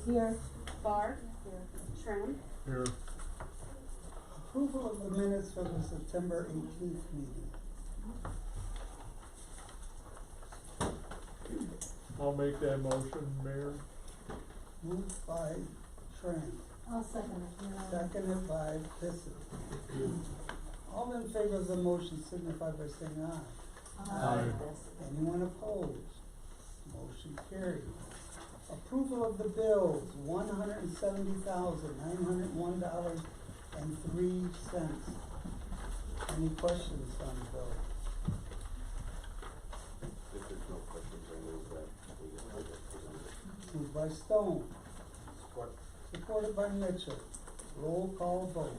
Here. Barr. Trim. Here. Approval of the minutes for the September 18th meeting. I'll make that motion, Mayor. Moved by Tran, I'll second it. seconded by Bissett. All in favor of the motion signify by saying aye. Aye. Anyone opposed? Motion carried. Approval of the bills, $170,901.03. Any questions on the bill? If there's no questions, I move that we have it presented. Moved by Stone, Support. supported by Mitchell. Roll call vote.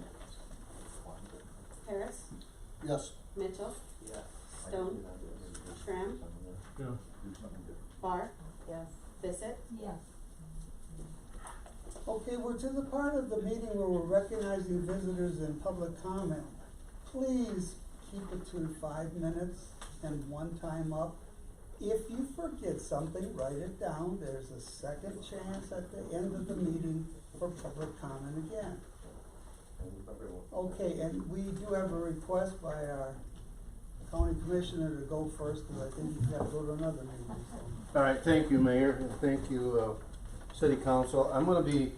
Harris. Yes. Mitchell. Yeah. Stone. Trim. Yeah. Barr. Yes. Bissett. Yes. Okay, we're to the part of the meeting where we're recognizing visitors and public comment. Please keep it to 5 minutes and one time up. If you forget something, write it down. There's a second chance at the end of the meeting for public comment again. Okay, and we do have a request by our county commissioner to go first, because I think he's got to go to another meeting, so. All right, thank you, Mayor, and thank you, City Council. I'm gonna be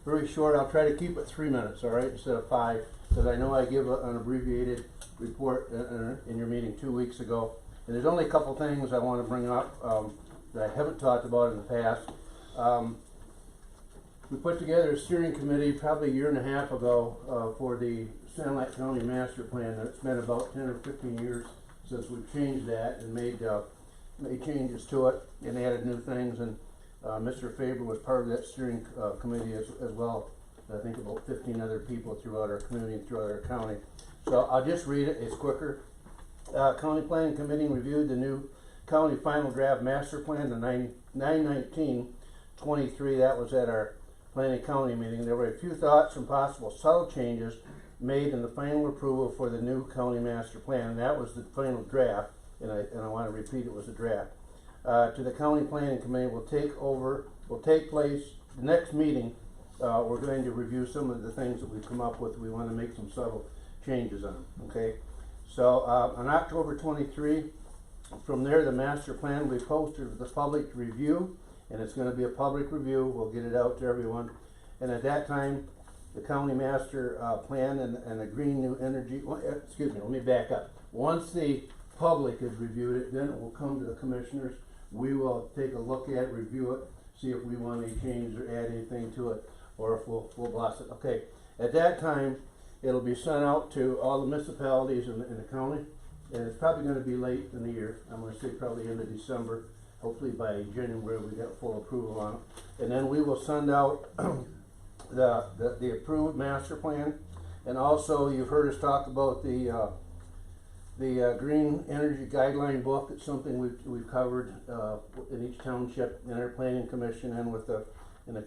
very short. I'll try to keep it 3 minutes, all right, instead of 5, because I know I give an abbreviated report in your meeting 2 weeks ago. And there's only a couple things I want to bring up that I haven't talked about in the past. We put together a steering committee probably a year and a half ago for the Sandusky County Master Plan. It's been about 10 or 15 years since we've changed that and made changes to it and added new things. And Mr. Faber was part of that steering committee as well. I think about 15 other people throughout our community and throughout our county. So I'll just read it, it's quicker. County Planning Committee reviewed the new county final draft master plan, the 9/19/23. That was at our planning county meeting. There were a few thoughts and possible subtle changes made in the final approval for the new county master plan. And that was the final draft, and I want to repeat, it was a draft. To the County Planning Committee will take place the next meeting. We're going to review some of the things that we've come up with. We want to make some subtle changes on them, okay? So on October 23, from there the master plan will be posted for the public to review, and it's going to be a public review. We'll get it out to everyone, and at that time the county master plan and the green new energy, excuse me, let me back up. Once the public has reviewed it, then it will come to the commissioners. We will take a look at it, review it, see if we want any changes or add anything to it, or if we'll bless it. Okay, at that time it'll be sent out to all the municipalities in the county, and it's probably going to be late in the year. I'm going to say probably end of December. Hopefully by January we got full approval on it, and then we will send out the approved master plan. And also, you've heard us talk about the green energy guideline book. It's something we've covered in each township in our planning commission and with the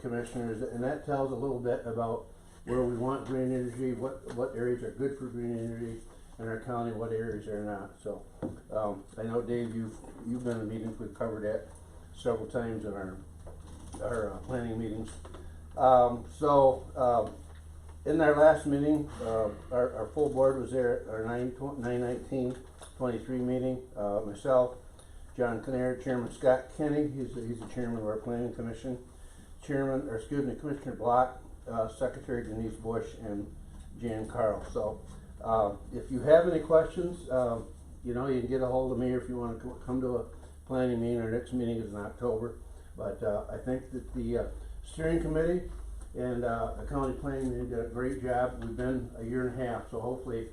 commissioners, and that tells a little bit about where we want green energy, what areas are good for green energy in our county, what areas are not. So I know, Dave, you've been in meetings, we've covered that several times in our planning meetings. In our last meeting, our full board was there at our 9/19/23 meeting. Myself, John Kinnair, Chairman Scott Kenny, he's the chairman of our planning commission, Commissioner Block, Secretary Denise Bush, and Jan Carl. So if you have any questions, you can get a hold of me, or if you want to come to a planning meeting. Our next meeting is in October. But I think that the steering committee and the county planning did a great job. We've been a year and a half, so hopefully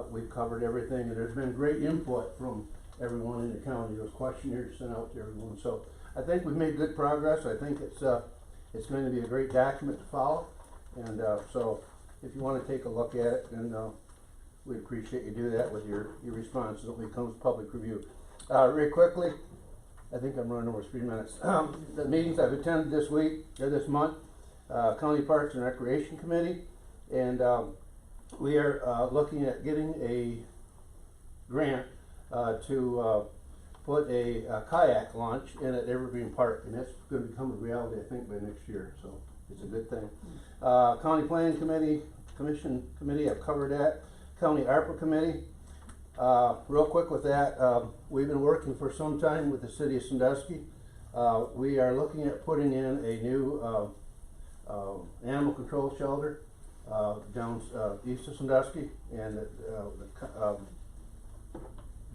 we've covered everything. And there's been great input from everyone in the county. Those questionnaires sent out to everyone. So I think we've made good progress. I think it's going to be a great document to follow. And so if you want to take a look at it, then we appreciate you do that with your responses when it comes to public review. Really quickly, I think I'm running over 3 minutes. The meetings I've attended this week or this month, County Parks and Recreation Committee, and we are looking at getting a grant to put a kayak launch in at Evergreen Park, and that's gonna become a reality, I think, by next year, so it's a good thing. County Planning Commission Committee, I've covered that. County ARPA Committee, real quick with that, we've been working for some time with the city of Sandusky. We are looking at putting in a new animal control shelter down east of Sandusky, and the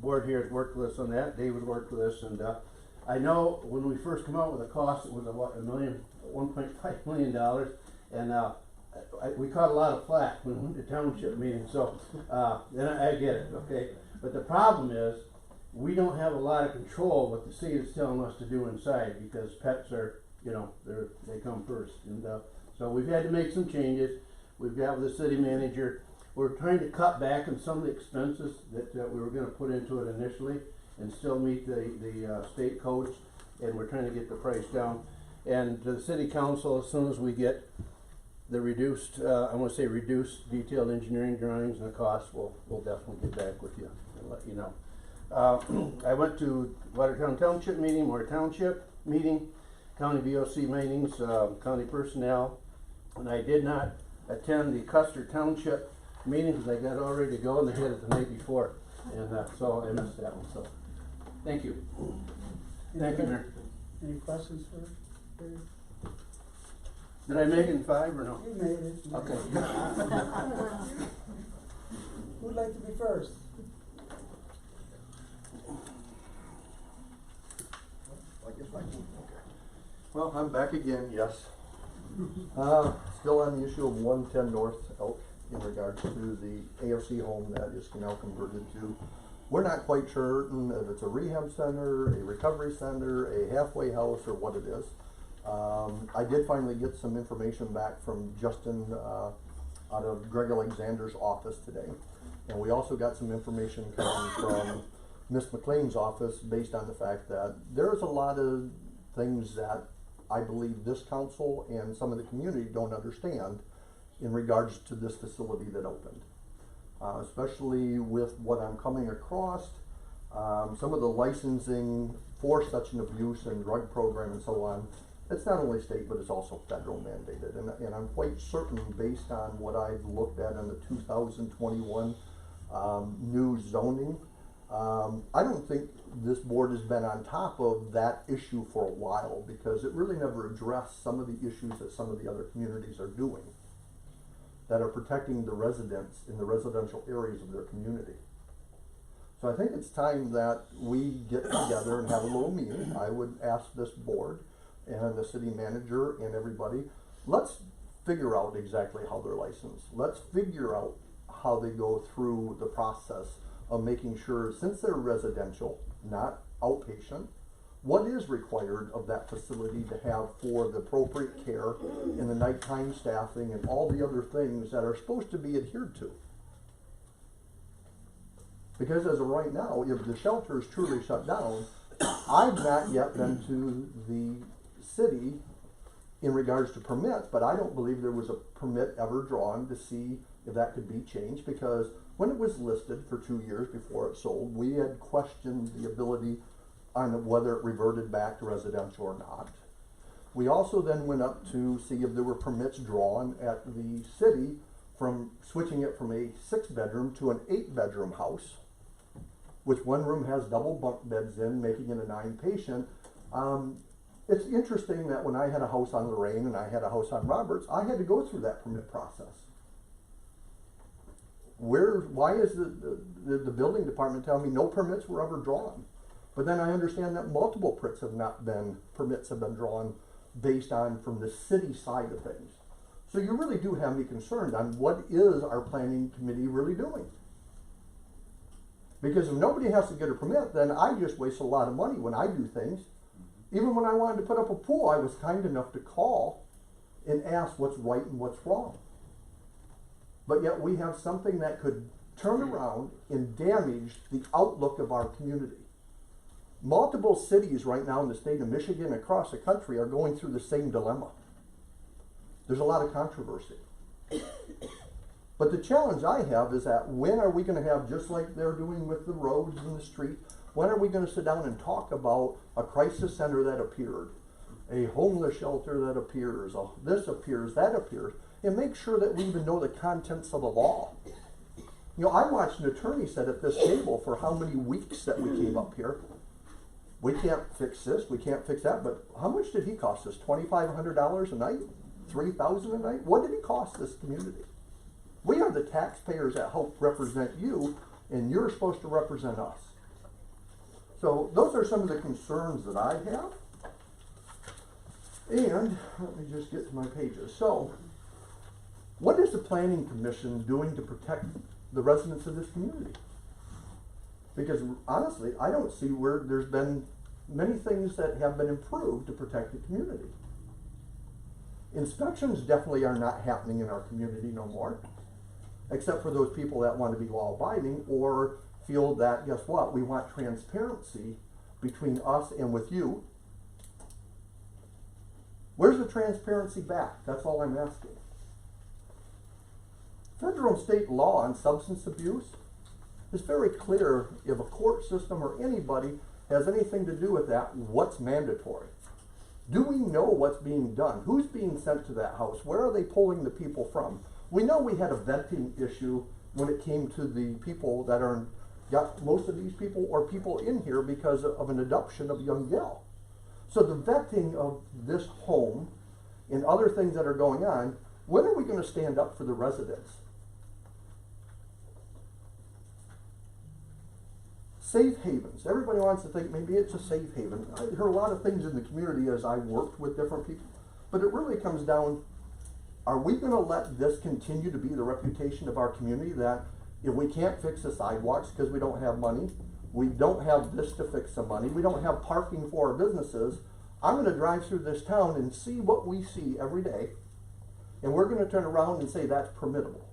board here has worked with us on that. David worked with us, and I know when we first come out with the cost, it was $1.5 million, and we caught a lot of flack when we went to township meetings, so and I get it, okay. But the problem is, we don't have a lot of control what the city is telling us to do inside, because pets are, you know, they come first, and so we've had to make some changes. We've got with the city manager. We're trying to cut back on some of the expenses that we were going to put into it initially, and still meet the state codes, and we're trying to get the price down. And to the city council, as soon as we get the reduced, I want to say reduced detailed engineering drawings and the costs, we'll definitely get back with you and let you know. I went to Watertown Township meeting, Moore Township meeting, county VOC meetings, county personnel, and I did not attend the Custer Township meeting because I got all ready to go and they had it the night before, and so I missed that one. So, thank you. Thank you, Mayor. Any questions for Barry? Did I make it in 5 or no? You made it. Okay. Who'd like to be first? I guess I can. Okay. Well, I'm back again, yes. Still on the issue of 110 North Elk in regards to the AFC home that is now converted to. We're not quite certain if it's a rehab center, a recovery center, a halfway house, or what it is. I did finally get some information back from Justin out of Greg Alexander's office today. And we also got some information coming from Miss McLean's office based on the fact that there's a lot of things that I believe this council and some of the community don't understand in regards to this facility that opened. Especially with what I'm coming across, some of the licensing for such an abuse and drug program and so on, it's not only state, but it's also federal mandated. And I'm quite certain, based on what I've looked at in the 2021 new zoning, I don't think this board has been on top of that issue for a while, because it really never addressed some of the issues that some of the other communities are doing that are protecting the residents in the residential areas of their community. So I think it's time that we get together and have a little meeting. I would ask this board and the city manager and everybody, let's figure out exactly how they're licensed. Let's figure out how they go through the process of making sure, since they're residential, not outpatient, what is required of that facility to have for the appropriate care in the nighttime staffing and all the other things that are supposed to be adhered to. Because as of right now, if the shelter is truly shut down, I've not yet been to the city in regards to permits, but I don't believe there was a permit ever drawn to see if that could be changed, because when it was listed for 2 years before it sold, we had questioned the ability on whether it reverted back to residential or not. We also then went up to see if there were permits drawn at the city from switching it from a 6-bedroom to an 8-bedroom house, which one room has double bunk beds in, making it a 9-patient. It's interesting that when I had a house on Lorraine and I had a house on Roberts, I had to go through that permit process. Why is the building department telling me no permits were ever drawn? But then I understand that multiple permits have been drawn based on from the city side of things. So you really do have me concerned on what is our planning committee really doing? Because if nobody has to get a permit, then I just waste a lot of money when I do things. Even when I wanted to put up a pool, I was kind enough to call and ask what's right and what's wrong. But yet we have something that could turn around and damage the outlook of our community. Multiple cities right now in the state of Michigan, across the country, are going through the same dilemma. There's a lot of controversy. But the challenge I have is that when are we going to have, just like they're doing with the roads and the street, When are we gonna sit down and talk about a crisis center that appeared, a homeless shelter that appears, this appears, that appears, and make sure that we even know the contents of the law? You know, I watched an attorney sit at this table for how many weeks that we came up here. We can't fix this, we can't fix that, but how much did he cost us? $2,500 a night? $3,000 a night? What did he cost this community? We are the taxpayers that help represent you, and you're supposed to represent us. So those are some of the concerns that I have. And let me just get to my pages. So, what is the Planning Commission doing to protect the residents of this community? Because honestly, I don't see where there's been many things that have been improved to protect the community. Inspections definitely are not happening in our community no more, except for those people that want to be law-abiding or feel that, guess what, we want transparency between us and with you. Where's the transparency back? That's all I'm asking. Federal and state law on substance abuse is very clear. If a court system or anybody has anything to do with that, what's mandatory? Do we know what's being done? Who's being sent to that house? Where are they pulling the people from? We know we had a vetting issue when it came to the people that got most of these people or people in here because of an adoption of a young gal. So the vetting of this home and other things that are going on, when are we going to stand up for the residents? Safe havens. Everybody wants to think maybe it's a safe haven. I heard a lot of things in the community as I worked with different people, but it really comes down, are we going to let this continue to be the reputation of our community that if we can't fix the sidewalks because we don't have money, we don't have this to fix the money, we don't have parking for our businesses, I'm going to drive through this town and see what we see every day, and we're going to turn around and say that's permittable.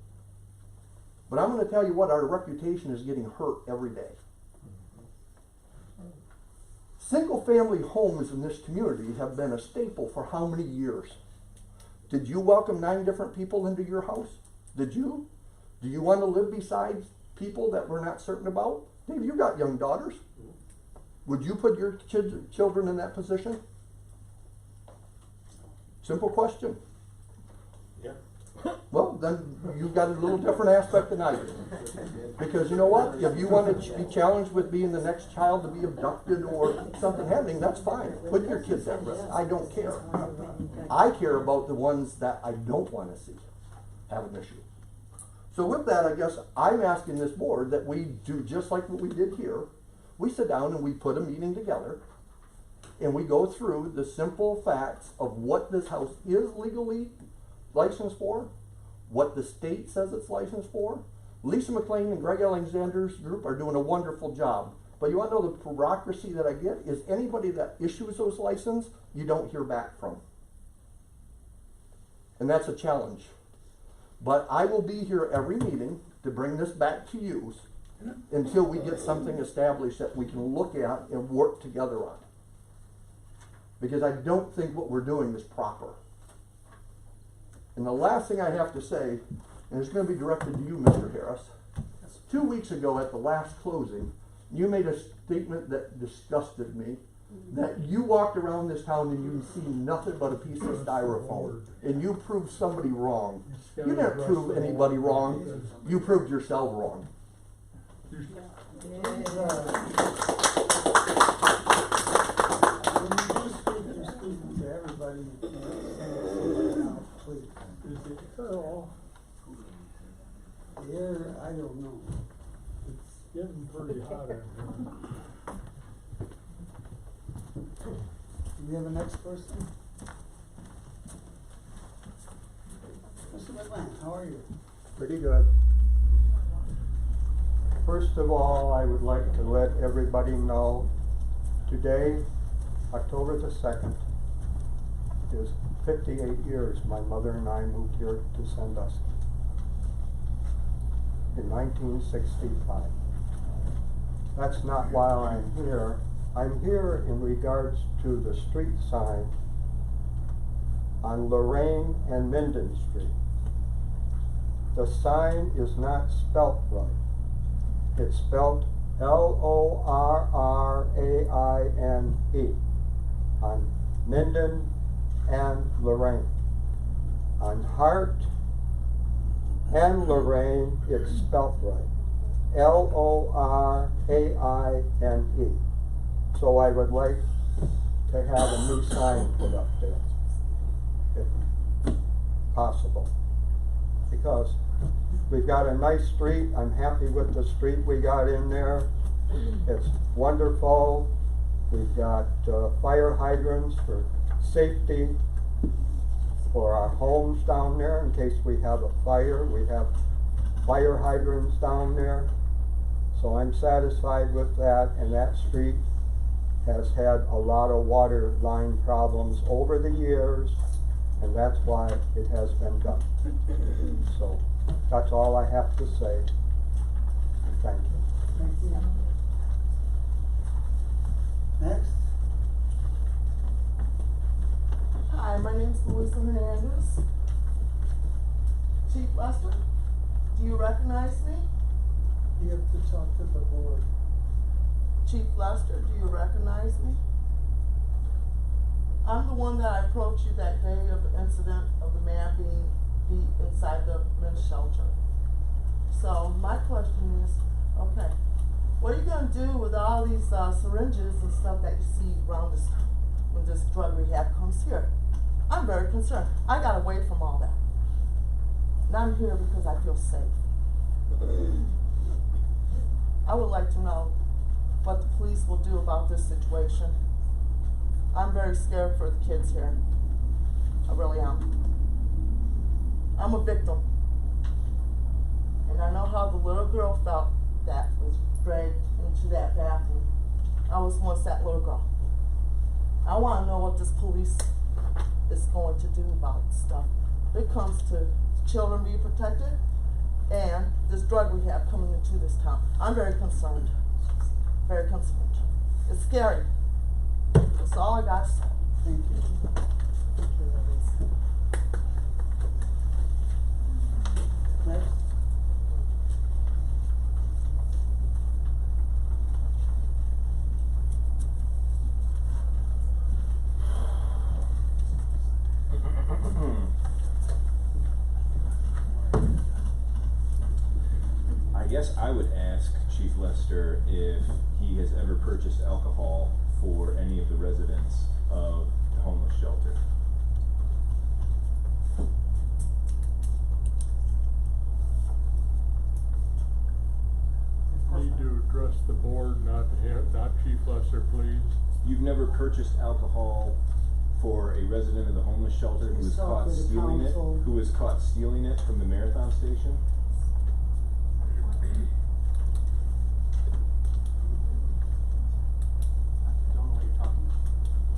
But I'm going to tell you what, our reputation is getting hurt every day. Single-family homes in this community have been a staple for how many years? Did you welcome 9 different people into your house? Did you? Do you want to live beside people that we're not certain about? Dave, you got young daughters. Would you put your children in that position? Simple question. Yeah. Well, then you've got a little different aspect than I do. Because you know what? If you want to be challenged with being the next child to be abducted or something happening, that's fine. Put your kids at risk. I don't care. I care about the ones that I don't want to see have an issue. So with that, I guess I'm asking this board that we do just like what we did here. We sit down and we put a meeting together and we go through the simple facts of what this house is legally licensed for, what the state says it's licensed for. Lisa McLean and Greg Alexander's group are doing a wonderful job. But you want to know the bureaucracy that I get is anybody that issues those licenses, you don't hear back from. And that's a challenge. But I will be here every meeting to bring this back to you until we get something established that we can look at and work together on. Because I don't think what we're doing is proper. And the last thing I have to say, and it's going to be directed to you, Mr. Harris. 2 weeks ago at the last closing, you made a statement that disgusted me, that you walked around this town and you see nothing but a piece of styrofoam, and you proved somebody wrong. You didn't prove anybody wrong, you proved yourself wrong. When you do speak to everybody, you can't say it now, please. Is it Carl? The air, I don't know. It's getting pretty hot in here. Do we have a next person? Mr. McLean, how are you? Pretty good. First of all, I would like to let everybody know today, October the 2nd, is 58 years my mother and I moved here to Sandusky in 1965. That's not why I'm here. I'm here in regards to the street sign on Lorraine and Minden Street. The sign is not spelt right. It's spelt Lorraine, on Minden and Lorraine. On Hart and Lorraine, it's spelt right. Loraine. So I would like to have a new sign put up there, if possible. Because we've got a nice street, I'm happy with the street we got in there. It's wonderful. We've got fire hydrants for safety for our homes down there in case we have a fire. We have fire hydrants down there. So I'm satisfied with that, and that street has had a lot of water line problems over the years, and that's why it has been done. So that's all I have to say. Thank you. Thank you. Next, Hi, my name's Melissa Hernandez. Chief Lester, do you recognize me? you have to talk to the board. Chief Lester, do you recognize me? I'm the one that I approached you that day of the incident of the man being beat inside the men's shelter. So my question is, okay, what are you gonna do with all these syringes and stuff that you see around this when this drug rehab comes here? I'm very concerned. I got away from all that. And I'm here because I feel safe. I would like to know what the police will do about this situation. I'm very scared for the kids here. I really am. I'm a victim. And I know how the little girl felt that was dragged into that bathroom. I was once that little girl. I want to know what this police is going to do about stuff. When it comes to children being protected and this drug rehab coming into this town. I'm very concerned. Very concerned. It's scary. That's all I got to say. Thank you. Next, I guess I would ask Chief Lester if he has ever purchased alcohol for any of the residents of the homeless shelter. Need to address the board, not Chief Lester, please. You've never purchased alcohol for a resident of the homeless shelter who was Please talk caught to the stealing it, council. who was caught stealing it from the marathon station?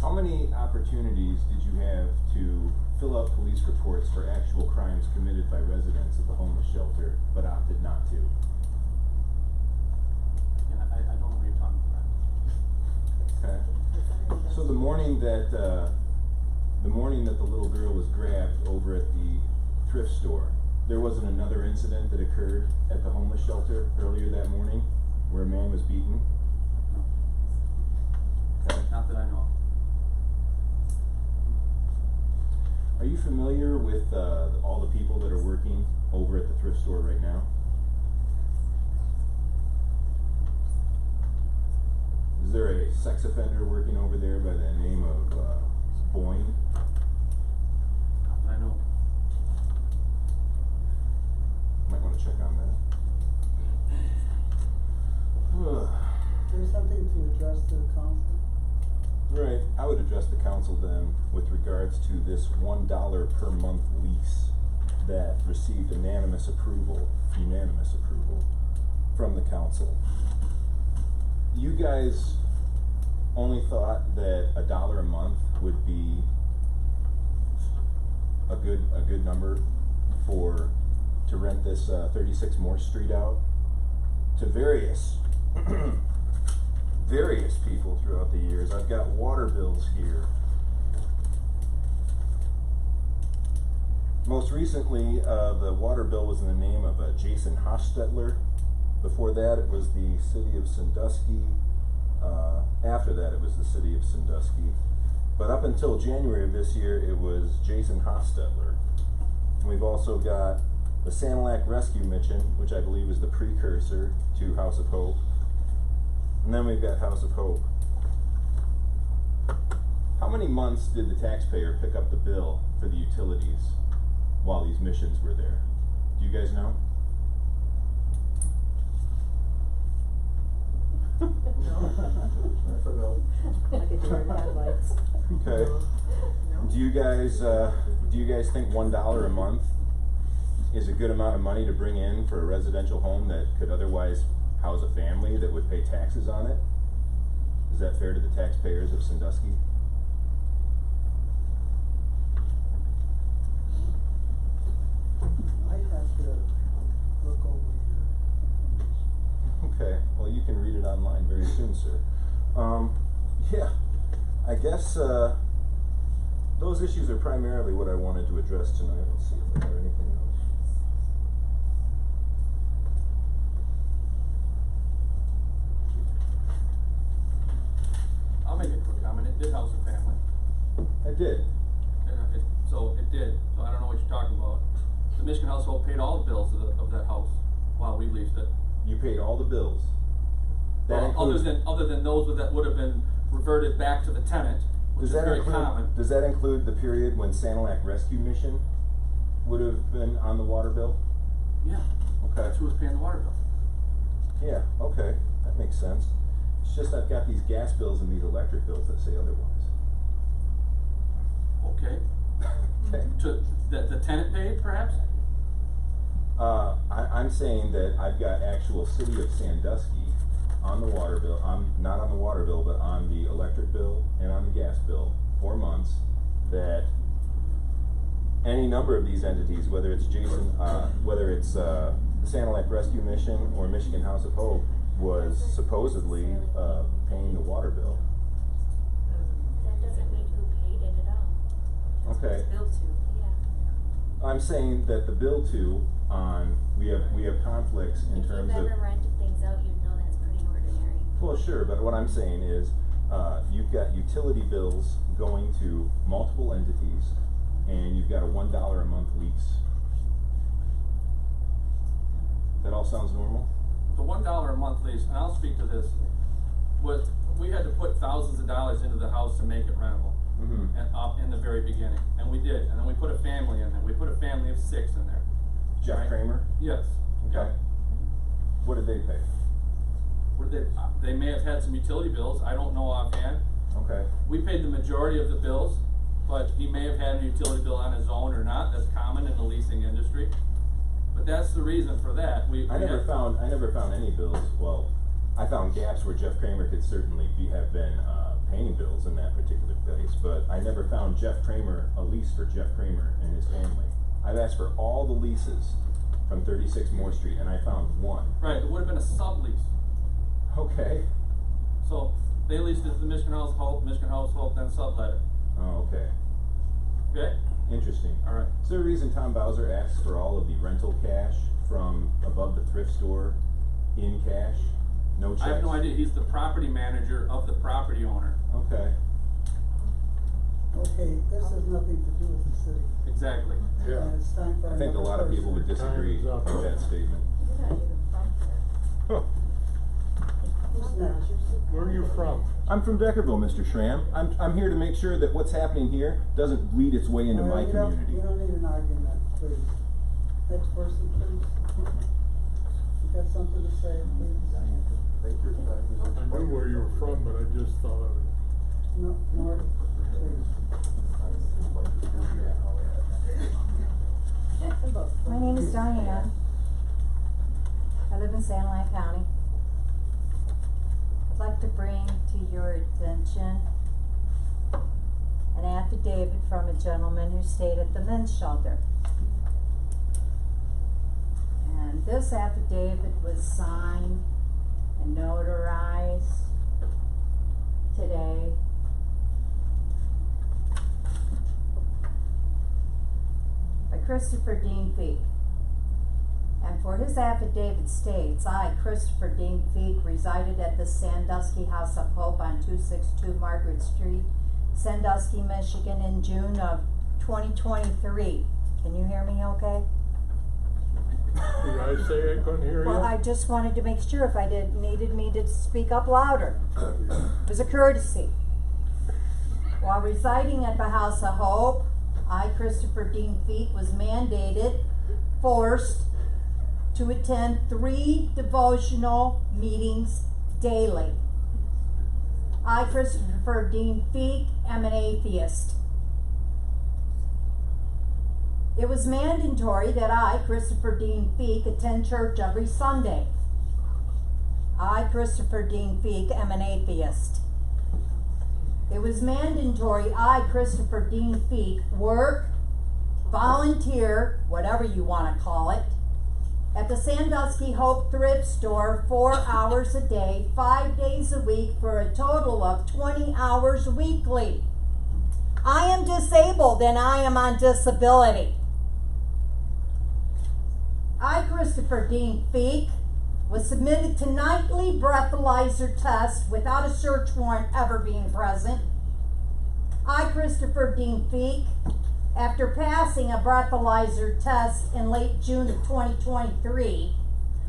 How many opportunities did you have to fill out police reports for actual crimes committed by residents of the homeless shelter, but opted not to? And I don't know what you're talking about. Okay. So the morning that the little girl was grabbed over at the thrift store, there wasn't another incident that occurred at the homeless shelter earlier that morning where a man was beaten? No. Okay. Not that I know of. Are you familiar with all the people that are working over at the thrift store right now? Is there a sex offender working over there by the name of Boyne? Not that I know of. Might want to check on that. there's something to address to the council. Right, I would address the council then with regards to this $1 per month lease that received unanimous approval from the council. You guys only thought that $1 a month would be a good number to rent this 36 Morse Street out to various people throughout the years. I've got water bills here. Most recently, the water bill was in the name of Jason Hostetler. Before that, it was the city of Sandusky. After that, it was the city of Sandusky. But up until January of this year, it was Jason Hostetler. And we've also got the Sanilac Rescue Mission, which I believe is the precursor to House of Hope. And then we've got House of Hope. How many months did the taxpayer pick up the bill for the utilities while these missions were there? Do you guys know? That's a no. Like a deer in headlights. Okay. Do you guys think $1 a month is a good amount of money to bring in for a residential home that could otherwise house a family that would pay taxes on it? Is that fair to the taxpayers of Sandusky? I'd have to look over your information. Okay, well, you can read it online very soon, sir. Yeah, I guess those issues are primarily what I wanted to address tonight. Let's see if I have anything else. I'll make a quick comment. It did house a family. I did. So it did. So I don't know what you're talking about. The Michigan household paid all the bills of that house while we leased it. You paid all the bills. That Well, includes, other than those that would have been reverted back to the tenant, which does is that very include, common. does that include the period when Sanilac Rescue Mission would have been on the water bill? Yeah. Okay. That's who was paying the water bill. Yeah, okay, that makes sense. It's just I've got these gas bills and these electric bills that say otherwise. Okay. Okay. To the tenant paid, perhaps? I'm saying that I've got actual city of Sandusky on the water bill, not on the water bill, but on the electric bill and on the gas bill, 4 months, that any number of these entities, whether it's the Sanilac Rescue Mission or Michigan House of Hope, was supposedly paying the water bill. That doesn't mean who paid it at all. That's what Okay. it's billed to, yeah. I'm saying that the bill to we have conflicts in terms If of. you've ever rented things out, you'd know that's pretty ordinary. Well, sure, but what I'm saying is, you've got utility bills going to multiple entities, and you've got a $1 a month lease. That all sounds normal? The $1 a month lease, and I'll speak to this, we had to put thousands of dollars into the house to make it rentable. Mm-hmm. And in the very beginning, and we did, and then we put a family in there. We put a family of 6 in there. Jeff Right. Kramer? Yes. Okay. What did they pay? They may have had some utility bills. I don't know offhand. Okay. We paid the majority of the bills, but he may have had a utility bill on his own or not. That's common in the leasing industry. But that's the reason for that. I never found any bills. Well, I found gaps where Jeff Kramer could certainly have been paying bills in that particular place, but I never found a lease for Jeff Kramer and his family. I've asked for all the leases from 36 Moore Street, and I found one. Right, it would have been a sublease. Okay. So they leased it to the Michigan House of Hope then sublet it. Oh, okay. Okay? Interesting. All right. Is there a reason Tom Bowser asks for all of the rental cash from above the thrift store in cash? No checks? I have no idea. He's the property manager of the property owner. Okay. Okay, this has nothing to do with the city. Exactly. Yeah. And it's time for I think a another lot of people would person. disagree Time's up. with that statement. You're not even from here. Who's next? Where are you from? I'm from Deckerville, Mr. Schramm. I'm here to make sure that what's happening here doesn't bleed its way into my You community. don't need an argument, please. Next person, please. You got something to say, please? Take your time. I knew where you were from, but I just thought of it. No, Nora, please. My name is Diane. I live in Sanilac County. I'd like to bring to your attention an affidavit from a gentleman who stayed at the men's shelter. And this affidavit was signed and notarized today. By Christopher Dean Fee. And for his affidavit states, I, Christopher Dean Feek, resided at the Sandusky House of Hope on 262 Margaret Street, Sandusky, Michigan, in June of 2023. Can you hear me okay? Did I say I couldn't hear you? Well, I just wanted to make sure if I needed me to speak up louder. It was a courtesy. While residing at the House of Hope, I, Christopher Dean Feek, was forced to attend 3 devotional meetings daily. I, Christopher Dean Feek, am an atheist. It was mandatory that I, Christopher Dean Feek, attend church every Sunday. I, Christopher Dean Feek, am an atheist. It was mandatory I, Christopher Dean Feek, work, volunteer, whatever you want to call it, at the Sandusky Hope thrift store 4 hours a day, 5 days a week, for a total of 20 hours weekly. I am disabled and I am on disability. I, Christopher Dean Feek, was submitted to nightly breathalyzer tests without a search warrant ever being present. I, Christopher Dean Feek, after passing a breathalyzer test in late June of 2023,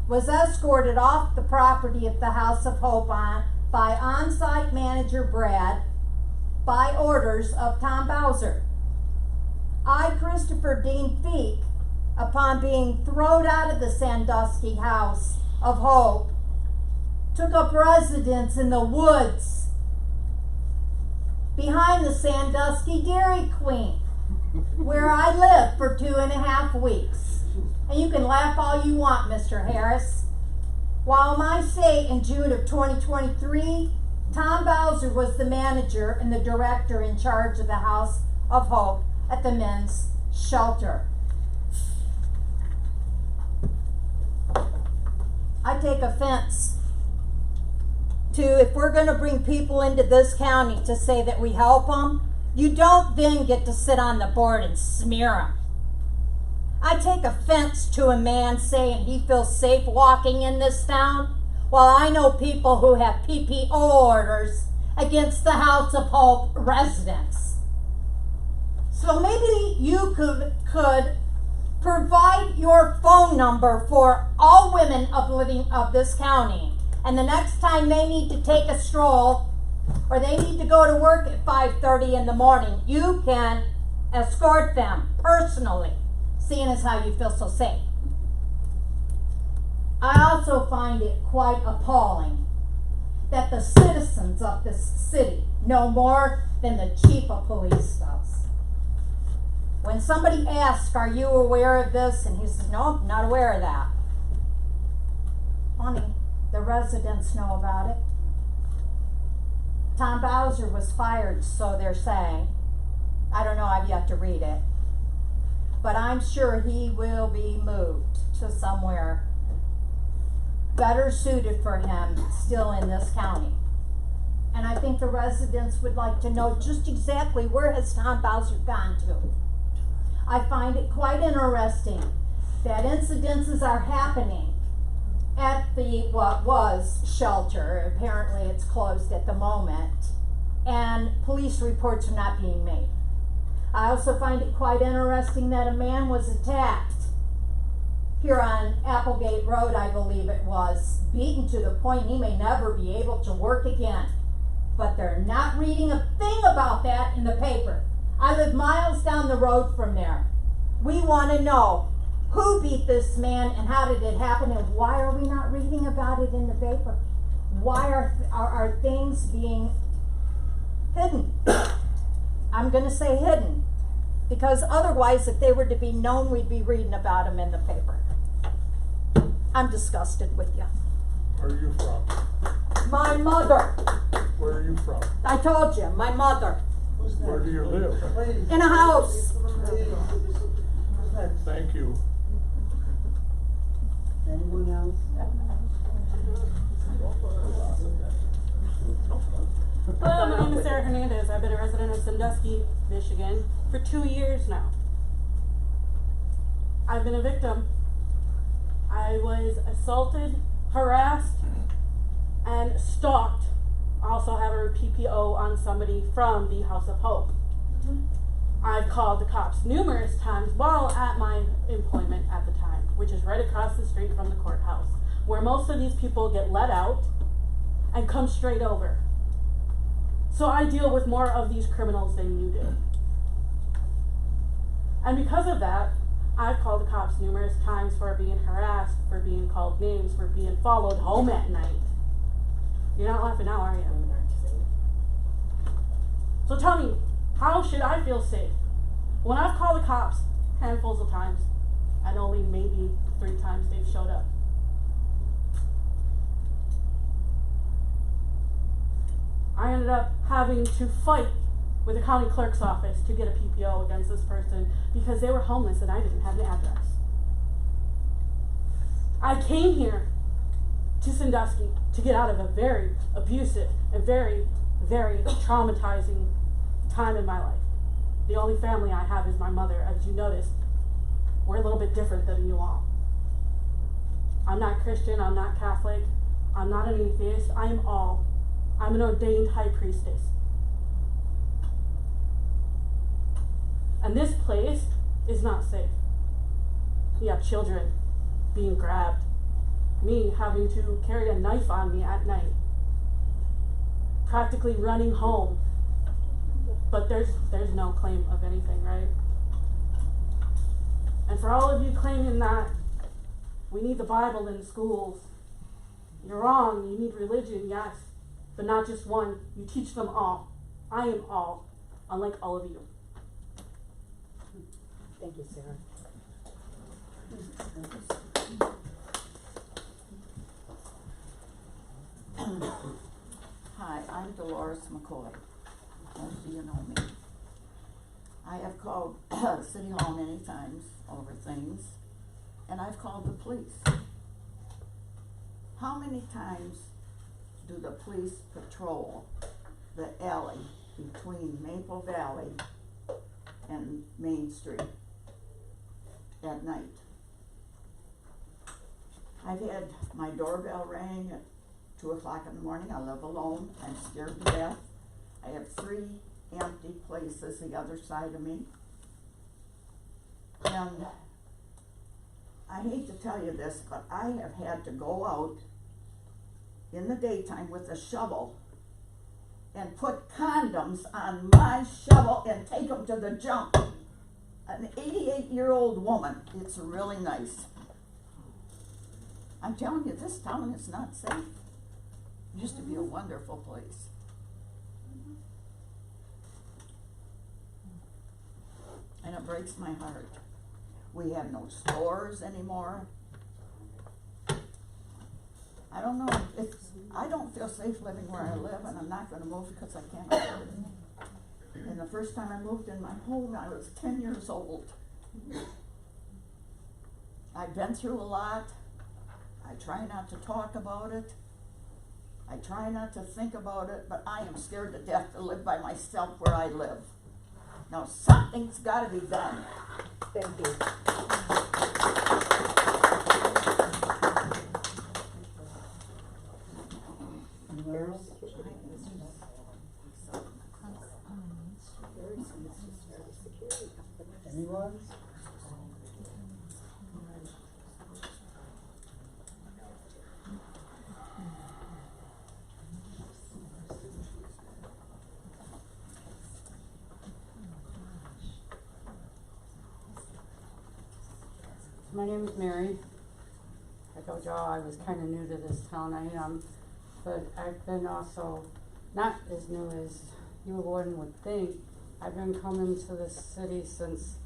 was escorted off the property of the House of Hope by on-site manager Brad by orders of Tom Bowser. I, Christopher Dean Feek, upon being thrown out of the Sandusky House of Hope, took up residence in the woods behind the Sandusky Dairy Queen, where I lived for 2.5 weeks. And you can laugh all you want, Mr. Harris. While in my stay in June of 2023, Tom Bowser was the manager and the director in charge of the House of Hope at the men's shelter. I take offense to, if we're going to bring people into this county to say that we help them, you don't then get to sit on the board and smear them. I take offense to a man saying he feels safe walking in this town, while I know people who have PPO orders against the House of Hope residents. So maybe you could provide your phone number for all women of this county, and the next time they need to take a stroll or they need to go to work at 5:30 in the morning, you can escort them personally, seeing as how you feel so safe. I also find it quite appalling that the citizens of this city know more than the chief of police does. When somebody asks, are you aware of this? And he says, no, I'm not aware of that. Funny, the residents know about it. Tom Bowser was fired, so they're saying. I don't know, I've yet to read it. But I'm sure he will be moved to somewhere better suited for him still in this county. And I think the residents would like to know just exactly where has Tom Bowser gone to. I find it quite interesting that incidences are happening at the, what was shelter, apparently it's closed at the moment, and police reports are not being made. I also find it quite interesting that a man was attacked here on Applegate Road, I believe it was, beaten to the point he may never be able to work again. But they're not reading a thing about that in the paper. I live miles down the road from there. We want to know who beat this man and how did it happen, and why are we not reading about it in the paper? Why are things being hidden? I'm going to say hidden, because otherwise if they were to be known, we'd be reading about them in the paper. I'm disgusted with you. Where are you from? My mother. Where are you from? I told you, my mother. Where do you live? Please. In a house. Please. Who's next? Thank you. Anyone else? Hello, my name is Sarah Hernandez. I've been a resident of Sandusky, Michigan for 2 years now. I've been a victim I was assaulted, harassed, and stalked. I also have a PPO on somebody from the House of Hope. I've called the cops numerous times while at my employment at the time, which is right across the street from the courthouse, where most of these people get let out and come straight over. So I deal with more of these criminals than you do. And because of that, I've called the cops numerous times for being harassed, for being called names, for being followed home at night. You're not laughing now, are you? So tell me, how should I feel safe? When I've called the cops handfuls of times, and only maybe 3 times they've showed up. I ended up having to fight with the county clerk's office to get a PPO against this person because they were homeless and I didn't have an address. I came here to Sandusky to get out of a very abusive and very, very traumatizing time in my life. The only family I have is my mother. As you noticed, we're a little bit different than you all. I'm not Christian, I'm not Catholic, I'm not an atheist, I'm an ordained high priestess. And this place is not safe. You have children being grabbed, me having to carry a knife on me at night, practically running home. But there's no claim of anything, right? And for all of you claiming that we need the Bible in schools, you're wrong. You need religion, yes, but not just one. You teach them all. I am all, unlike all of you. Thank you, Sarah. Hi, I'm Dolores McCoy. Most of you know me. I have called City Hall many times over things, and I've called the police. How many times do the police patrol the alley between Maple Valley and Main Street at night? I've had my doorbell ring at 2 o'clock in the morning. I live alone. I'm scared to death. I have 3 empty places the other side of me. And I hate to tell you this, but I have had to go out in the daytime with a shovel and put condoms on my shovel and take them to the junk. An 88-year-old woman. It's really nice. I'm telling you, this town is not safe. It used to be a wonderful place. And it breaks my heart. We have no stores anymore. I don't know, I don't feel safe living where I live, and I'm not gonna move because I can't afford it. And the first time I moved in my home, I was 10 years old. I've been through a lot. I try not to talk about it. I try not to think about it, but I am scared to death to live by myself where I live. Now, something's gotta be done. Thank you. Anyone? My name is Mary. I told y'all I was kind of new to this town. I am, but I've been also not as new as you one would think. I've been coming to this city since,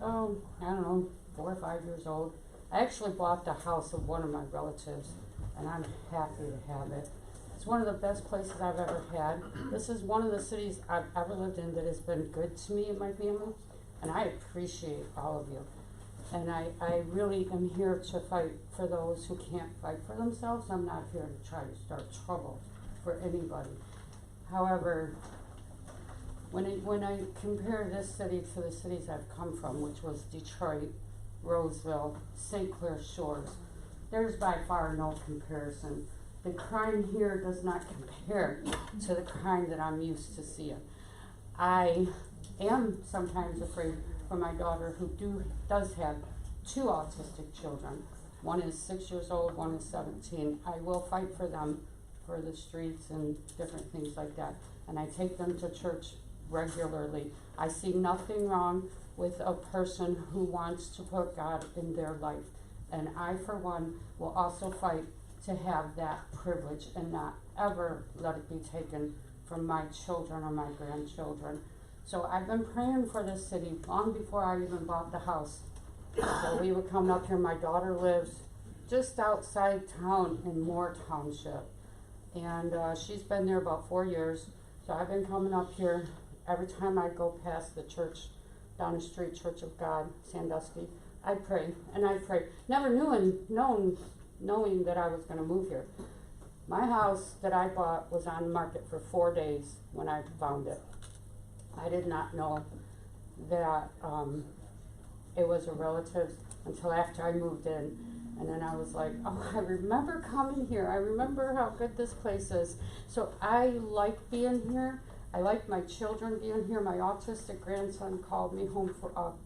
I don't know, 4 or 5 years old. I actually bought the house of one of my relatives, and I'm happy to have it. It's one of the best places I've ever had. This is one of the cities I've ever lived in that has been good to me and my family, and I appreciate all of you. And I really am here to fight for those who can't fight for themselves. I'm not here to try to start trouble for anybody. However, when I compare this city to the cities I've come from, which was Detroit, Roseville, St. Clair Shores, there's by far no comparison. The crime here does not compare to the crime that I'm used to seeing. I am sometimes afraid for my daughter who does have 2 autistic children. One is 6 years old, one is 17. I will fight for them for the streets and different things like that. And I take them to church regularly. I see nothing wrong with a person who wants to put God in their life. And I, for one, will also fight to have that privilege and not ever let it be taken from my children or my grandchildren. So I've been praying for this city long before I even bought the house. So we would come up here. My daughter lives just outside town in Moore Township. And she's been there about 4 years. So I've been coming up here every time I go past the church down the street, Church of God, Sandusky. I pray and I pray. Never knowing that I was going to move here. My house that I bought was on the market for 4 days when I found it. I did not know that it was a relative's until after I moved in. And then I was like, oh, I remember coming here. I remember how good this place is. So I like being here. I like my children being here. My autistic grandson called me home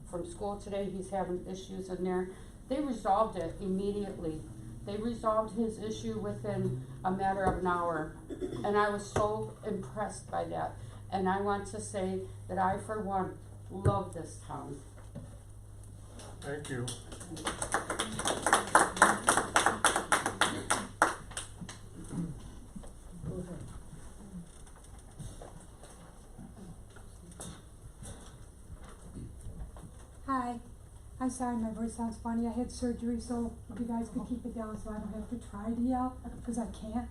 from school today. He's having issues in there. They resolved it immediately. They resolved his issue within a matter of an hour. And I was so impressed by that. And I want to say that I, for one, love this town. Thank you. Hi. I'm sorry my voice sounds funny. I had surgery, so if you guys could keep it down so I don't have to try to yell, because I can't.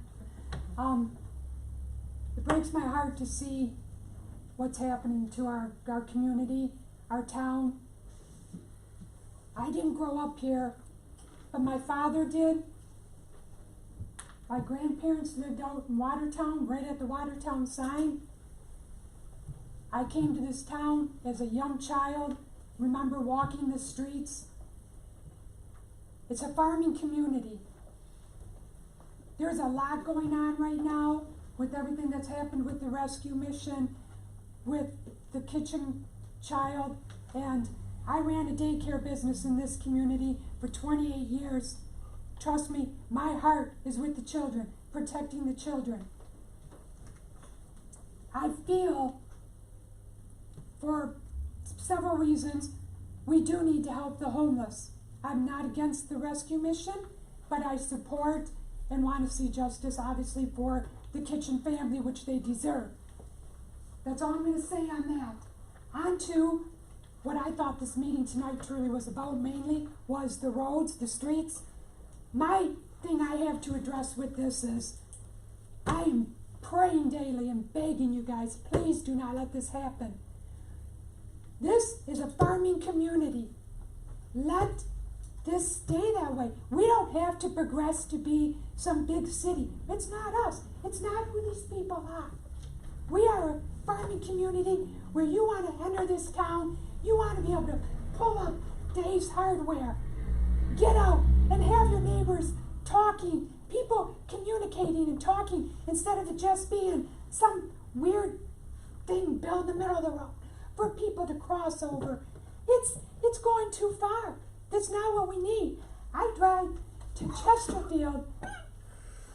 It breaks my heart to see what's happening to our community, our town. I didn't grow up here, but my father did. My grandparents lived out in Watertown, right at the Watertown sign. I came to this town as a young child, remember walking the streets. It's a farming community. There's a lot going on right now with everything that's happened with the rescue mission, with the kitchen child, and I ran a daycare business in this community for 28 years. Trust me, my heart is with the children, protecting the children. I feel, for several reasons, we do need to help the homeless. I'm not against the rescue mission, but I support and want to see justice, obviously, for the kitchen family, which they deserve. That's all I'm going to say on that. On to what I thought this meeting tonight truly was about, mainly, was the roads, the streets. My thing I have to address with this is, I am praying daily and begging you guys, please do not let this happen. This is a farming community. Let this stay that way. We don't have to progress to be some big city. It's not us. It's not who these people are. We are a farming community where you want to enter this town, you want to be able to pull up Dave's Hardware, get out and have your neighbors talking, people communicating and talking, instead of it just being some weird thing built in the middle of the road for people to cross over. It's going too far. That's not what we need. I drive to Chesterfield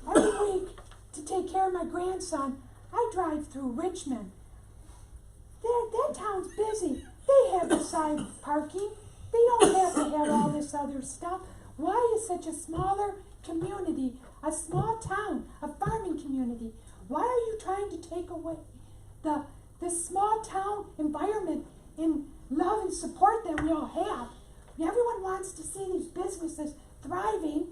every week to take care of my grandson. I drive through Richmond. That town's busy. They have the side parking. They don't have to have all this other stuff. Why is such a smaller community, a small town, a farming community, why are you trying to take away the small town environment and love and support that we all have? Everyone wants to see these businesses thriving.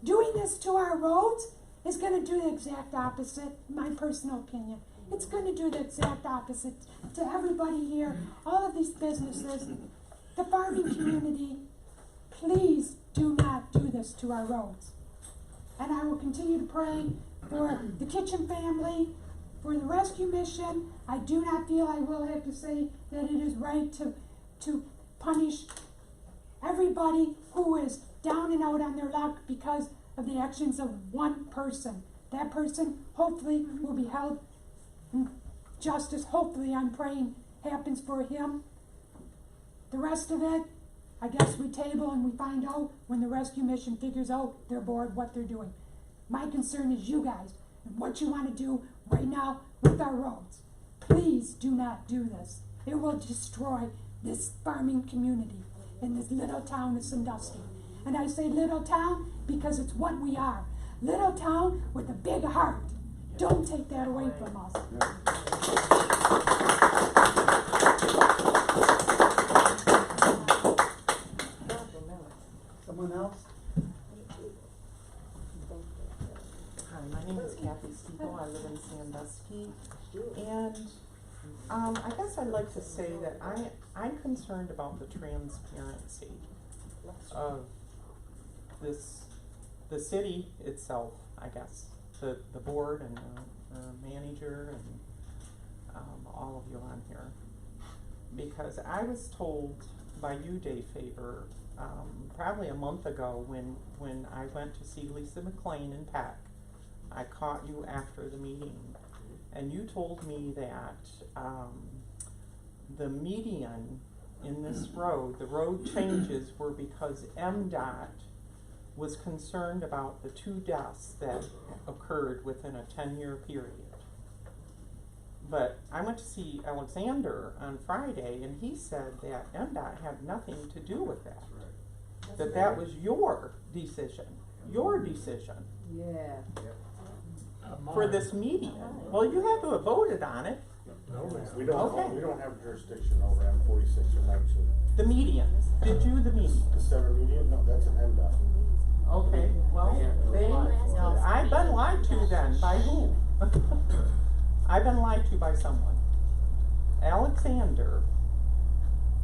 Doing this to our roads is going to do the exact opposite, in my personal opinion. It's going to do the exact opposite to everybody here, all of these businesses, the farming community. Please do not do this to our roads. And I will continue to pray for the kitchen family, for the rescue mission. I do not feel I will have to say that it is right to punish everybody who is down and out on their luck because the actions of one person. That person hopefully will be held in justice. Hopefully, I'm praying happens for him. The rest of it, I guess we table and we find out when the rescue mission figures out their board what they're doing. My concern is you guys and what you want to do right now with our roads. Please do not do this. It will destroy this farming community in this little town of Sandusky. And I say little town because it's what we are. Little town with a big heart. Don't take that away from us. Someone else? Hi, my name is Kathy Stiebel. I live in Sandusky. And I guess I'd like to say that I'm concerned about the transparency of the city itself, I guess. The board and the manager and all of you on here. Because I was told by you, Dave Faber, probably a month ago when I went to see Lisa McLean in Peck. I caught you after the meeting, and you told me that the median in this road, the road changes were because MDOT was concerned about the 2 deaths that occurred within a 10-year period. But I went to see Alexander on Friday, and he said that MDOT had nothing to do with that. That was your decision. Your decision. Yeah. For this median. Well, you had to have voted on it. No, we don't. Okay. We don't have jurisdiction over M46 or 19. The median. Did you the median? The center median? No, that's an MDOT. Okay. Well, I've been lied to then. By who? I've been lied to by someone. Alexander,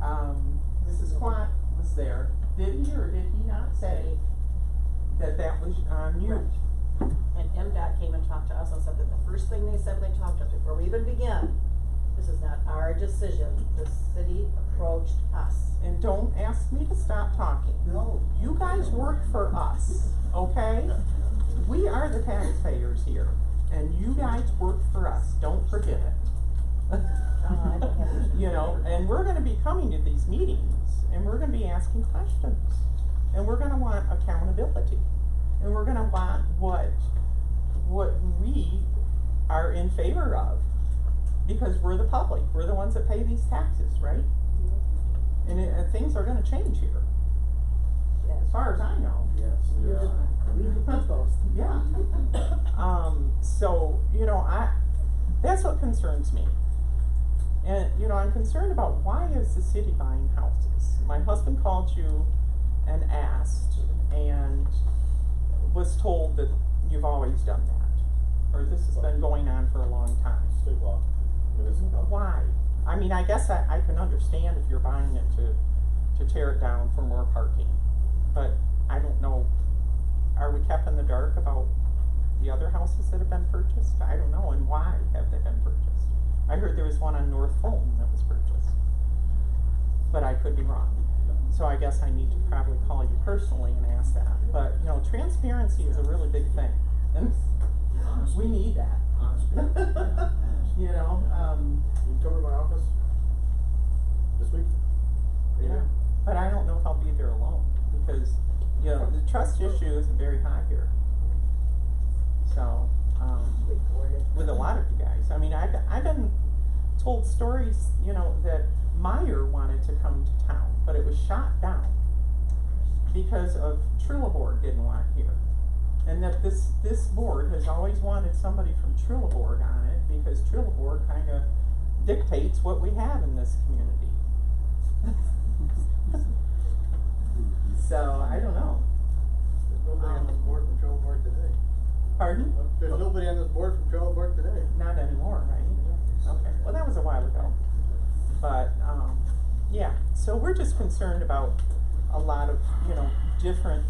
Mrs. Quant was there. Did he or did he not say that was on you? And MDOT came and talked to us and said that the first thing they said when they talked to us before we even began, this is not our decision. The city approached us. And don't ask me to stop talking. No. You guys work for us, okay? We are the taxpayers here, and you guys work for us. Don't forget it. You know, and we're going to be coming to these meetings, and we're going to be asking questions, and we're going to want accountability, and we're going to want what we are in favor of, because we're the public. We're the ones that pay these taxes, right? And things are going to change here, as far as I know. Yes. Yeah. So, you know, that's what concerns me. And, you know, I'm concerned about why is the city buying houses? My husband called you and asked and was told that you've always done that. Or this has been going on for a long time. State law. Why? I mean, I guess I can understand if you're buying it to tear it down for more parking. But I don't know, are we kept in the dark about the other houses that have been purchased? I don't know, and why have they been purchased? I heard there was one on North Fulton that was purchased, but I could be wrong. So I guess I need to probably call you personally and ask that. But, you know, transparency is a really big thing, and we need that. You know, you come to my office this week? Yeah, but I don't know if I'll be there alone, because, you know, the trust issue isn't very high here. So, with a lot of you guys. I mean, I've been told stories, you know, that Meyer wanted to come to town, but it was shot down because of Trelleborg didn't want it here. And that this board has always wanted somebody from Trelleborg on it, because Trelleborg kind of dictates what we have in this community. So, I don't know. There's nobody on this board from Trelleborg today. Pardon? There's nobody on this board from Trelleborg today. Not anymore, right? Okay, well, that was a while ago. But, yeah, so we're just concerned about a lot of, you know, different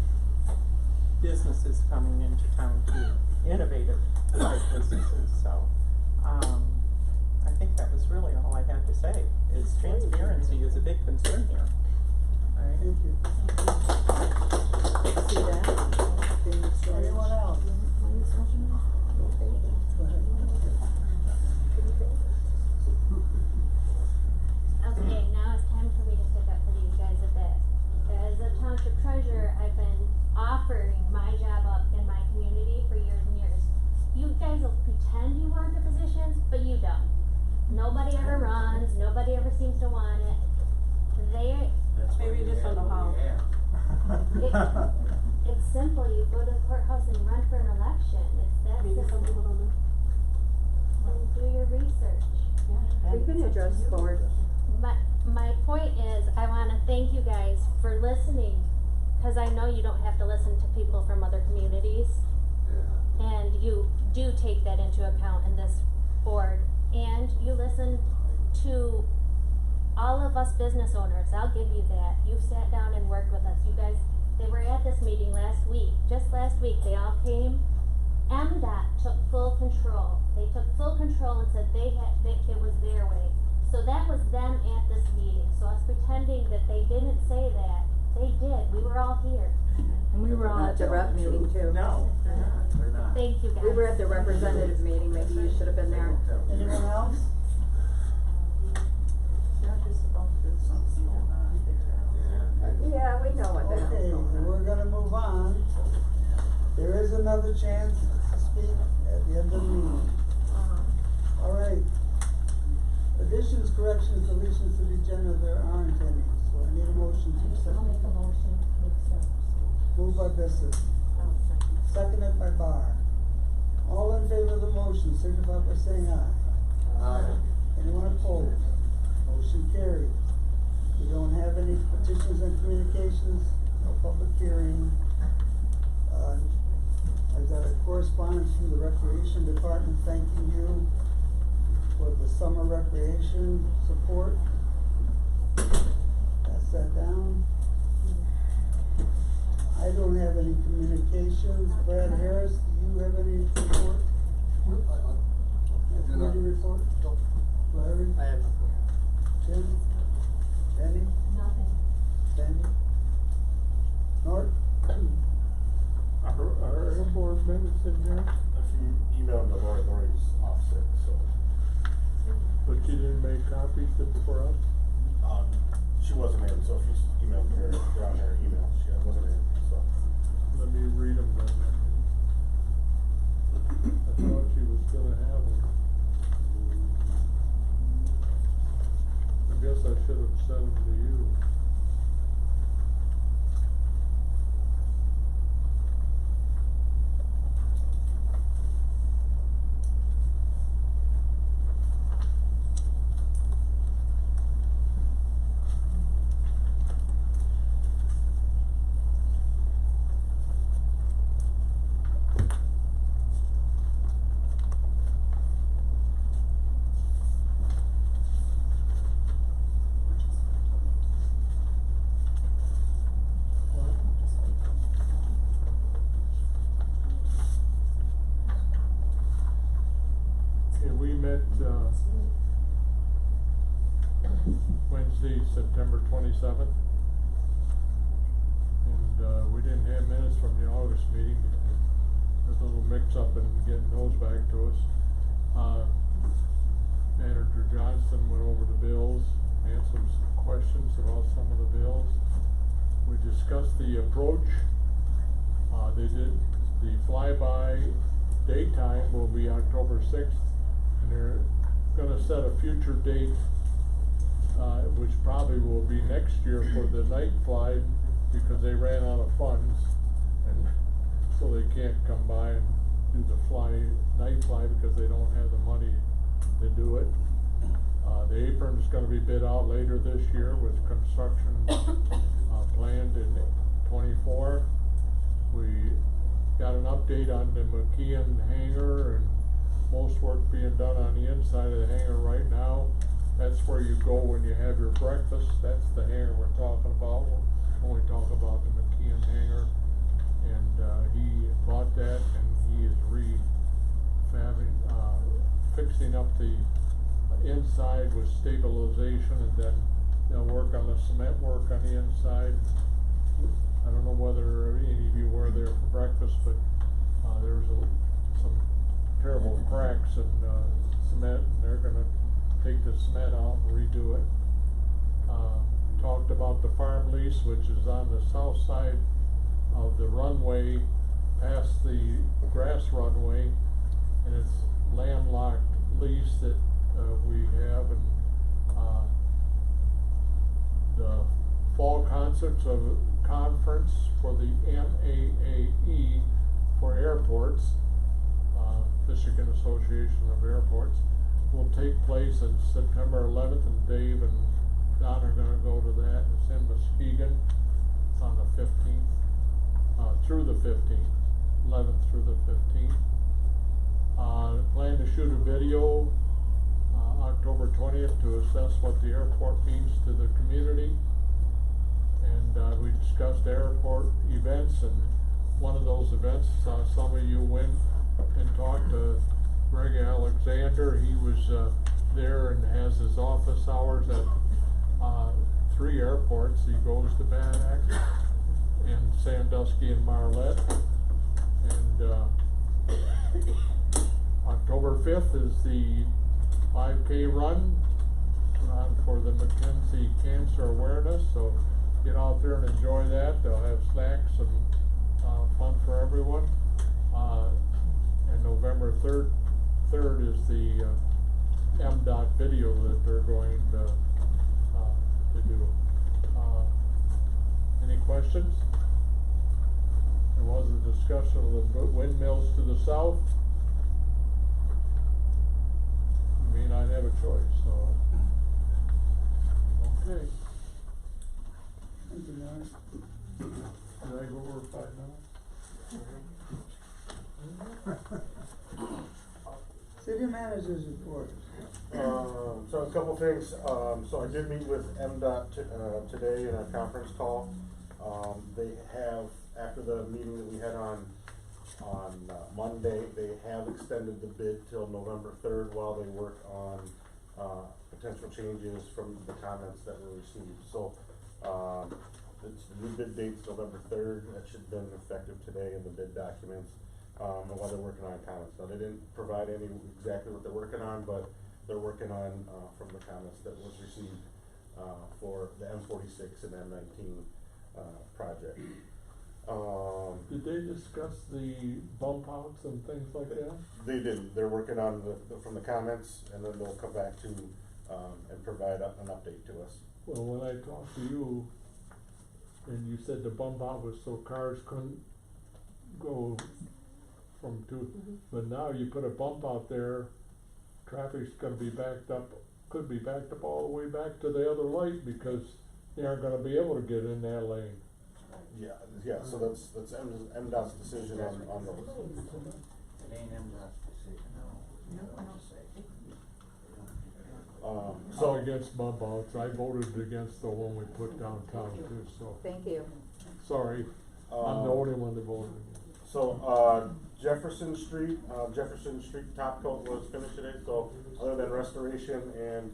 businesses coming into town too, innovative type businesses. So, I think that was really all I had to say, is transparency is a big concern here. All right. Thank you. See that? guys will pretend you want the positions, but you don't. Nobody ever runs, nobody ever seems to want it. Maybe you just don't know how. It's simple, you go to the courthouse and run for an election, it's that Maybe some people simple. don't know. And do your research. We can address the board. My point is, I wanna thank you guys for listening, cause I know you don't have to listen to people from other communities. And you do take that into account in this board, and you listen to all of us business owners, I'll give you that. You've sat down and worked with us, you guys, they were at this meeting last week, just last week, they all came. MDOT took full control, they took full control and said it was their way. So that was them at this meeting, so us pretending that they didn't say that, they did, we were all here. And we were all at the rep meeting too. No, they're not. Thank you guys. We were at the representative meeting, maybe you should have been there. Anyone else? Yeah, we know what that Okay, is. we're gonna move on. There is another chance to speak at the end of the meeting. All right. Additions, corrections, deletions to the agenda, there aren't any, so I need a motion to accept. I'll make a motion to accept. Moved by Bissett, I'll second. seconded by Barr. All in favor of the motion, signify by saying aye. Aye. Anyone opposed? Motion carried. We don't have any petitions and communications, no public hearing. I've got a correspondence from the Recreation Department thanking you for the summer recreation support. Pass that down. I don't have any communications. Brad Harris, do you have any report? Committee report? Larry? I have nothing. Tim? Danny? Nothing. Sandy? Nort? Are airport minutes in there? If you emailed them, Lori was off sick, so, But you didn't make copies for us? she wasn't in, so if you emailed her, they're on her email, she wasn't in, so. Let me read them then. I thought she was gonna have them. I guess I should have sent them to you. Okay, we met, Wednesday, September 27th. And, we didn't have minutes from the August meeting. There's a little mix-up in getting those back to us. Manager Johnson went over the bills, answered some questions about some of the bills. We discussed the approach. They did, the flyby daytime will be October 6th, and they're gonna set a future date, which probably will be next year for the night fly, because they ran out of funds, and so they can't come by and do the night fly because they don't have the money to do it. The apron's gonna be bid out later this year with construction, planned in 24. We got an update on the McKeon hangar, and most work being done on the inside of the hangar right now. That's where you go when you have your breakfast. That's the hangar we're talking about when we talk about the McKeon hangar. And he bought that, and he is fixing up the inside with stabilization, and then they'll work on the cement work on the inside. I don't know whether any of you were there for breakfast, but there was some terrible cracks in cement, and they're gonna take the cement out and redo it. Talked about the farm lease, which is on the south side of the runway, past the grass runway, and it's landlocked lease that, we have, and, the fall concerts of conference for the MAAE for airports, Michigan Association of Airports, will take place on September 11th, and Dave and Don are gonna go to that. It's in Muskegon. It's on the 15th, through the 15th, 11th through the 15th. Plan to shoot a video, October 20th, to assess what the airport means to the community. And, we discussed airport events, and one of those events, some of you went and talked to Greg Alexander. He was, there and has his office hours at, 3 airports. He goes to Bannack and Sandusky and Marlette. And, October 5th is the 5K run for the Mackenzie Cancer Awareness, so get out there and enjoy that. They'll have snacks and, fun for everyone. And November 3rd is the, MDOT video that they're going to do. Any questions? There was a discussion of the windmills to the south. You may not have a choice, so. Okay. Thank you, Mayor. Did I go over 5 minutes? City manager's report. So a couple things, so I did meet with MDOT, today in a conference call. They have, after the meeting that we had on Monday, they have extended the bid till November 3rd while they work on, potential changes from the comments that were received. So, it's the new bid date's November 3rd, that should have been effective today in the bid documents, and while they're working on comments. Now, they didn't provide any exactly what they're working on, but they're working on, from the comments that was received, for the M46 and M19, project. Did they discuss the bump outs and things like that? They did, they're working on from the comments, and then they'll come back to, and provide an update to us. Well, when I talked to you, and you said the bump out was so cars couldn't go from two, but now you put a bump out there, traffic's gonna be backed up, could be backed up all the way back to the other light, because they aren't gonna be able to get in that lane. Yeah, so that's MDOT's decision on those. It ain't MDOT's decision, no. So I'm against bump outs. I voted against the one we put downtown too, so. Thank you. Sorry, I'm the only one that voted against. So, Jefferson Street top coat was finished today, so other than restoration and,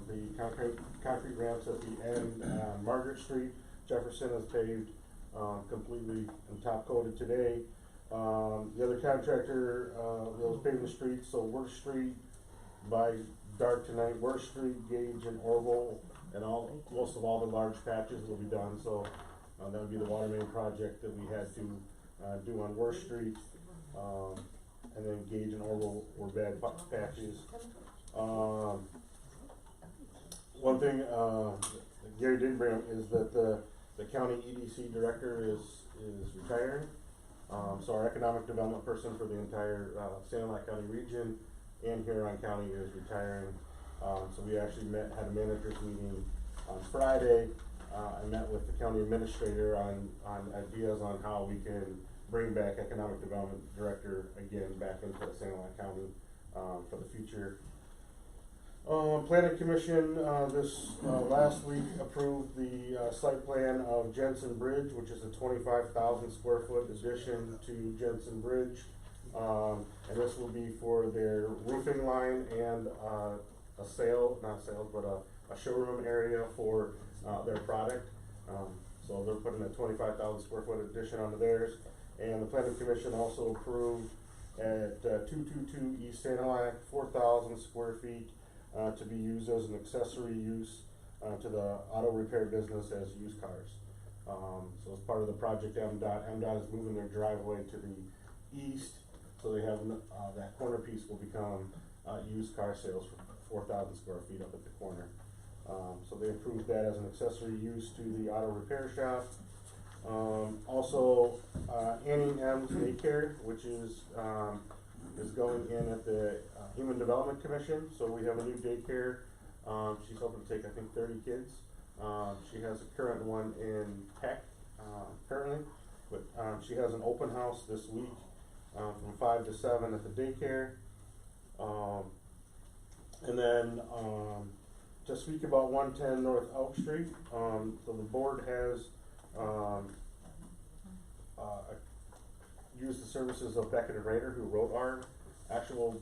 the concrete ramps at the end, Margaret Street, Jefferson is paved, completely and top coated today. The other contractor, was paving the streets, so Worth Street by dark tonight, Worth Street, Gage and Orville, and most of all the large patches will be done, so, that would be the water main project that we had to, do on Worth Street. And then Gage and Orville were bad patches. One thing, Gary did bring up is that the county EDC director is retiring. So our economic development person for the entire, Sandusky County region and Huron County is retiring. So we actually had a managers meeting on Friday. I met with the county administrator on ideas on how we can bring back economic development director again back into Sandusky County, for the future. Planning Commission, this last week approved the site plan of Jensen Bridge, which is a 25,000 square foot addition to Jensen Bridge. And this will be for their roofing line and a showroom area for their product. So they're putting a 25,000 square foot addition onto theirs. And the Planning Commission also approved at 222 East Sanilac, 4,000 square feet to be used as an accessory use to the auto repair business as used cars. So as part of the project, MDOT is moving their driveway to the east So they have, that corner piece will become, used car sales for 4,000 square feet up at the corner. So they improved that as an accessory use to the auto repair shop. Also, Annie M's daycare, which is going in at the Human Development Commission. So we have a new daycare. She's hoping to take, I think, 30 kids. She has a current one in Peck, currently, but she has an open house this week from 5 to 7 at the daycare. And then to speak about 110 North Elk Street, so the board has used the services of Beckett and Rader, who wrote our actual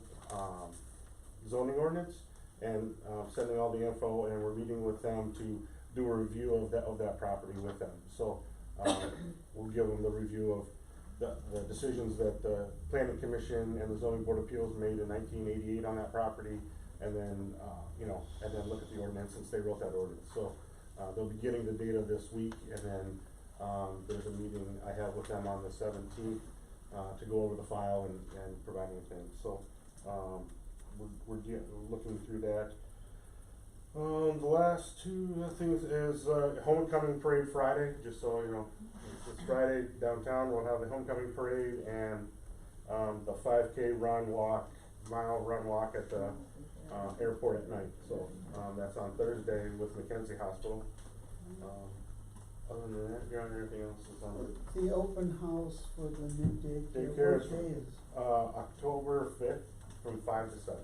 zoning ordinance, and sending all the info, and we're meeting with them to do a review of that property with them. So we'll give them the review of the decisions that the Planning Commission and the Zoning Board of Appeals made in 1988 on that property, and then and then look at the ordinance since they wrote that ordinance. So they'll be getting the data this week, and then there's a meeting I have with them on the 17th to go over the file and provide anything. So we're looking through that. The last two things is homecoming parade Friday. Just so you know, this Friday downtown we'll have the homecoming parade and the 5K mile run walk at the airport at night. So that's on Thursday with Mackenzie Hospital. Other than that, your Honor, anything else is on The open house for the new daycare, daycare? what day is? October 5th from 5 to 7.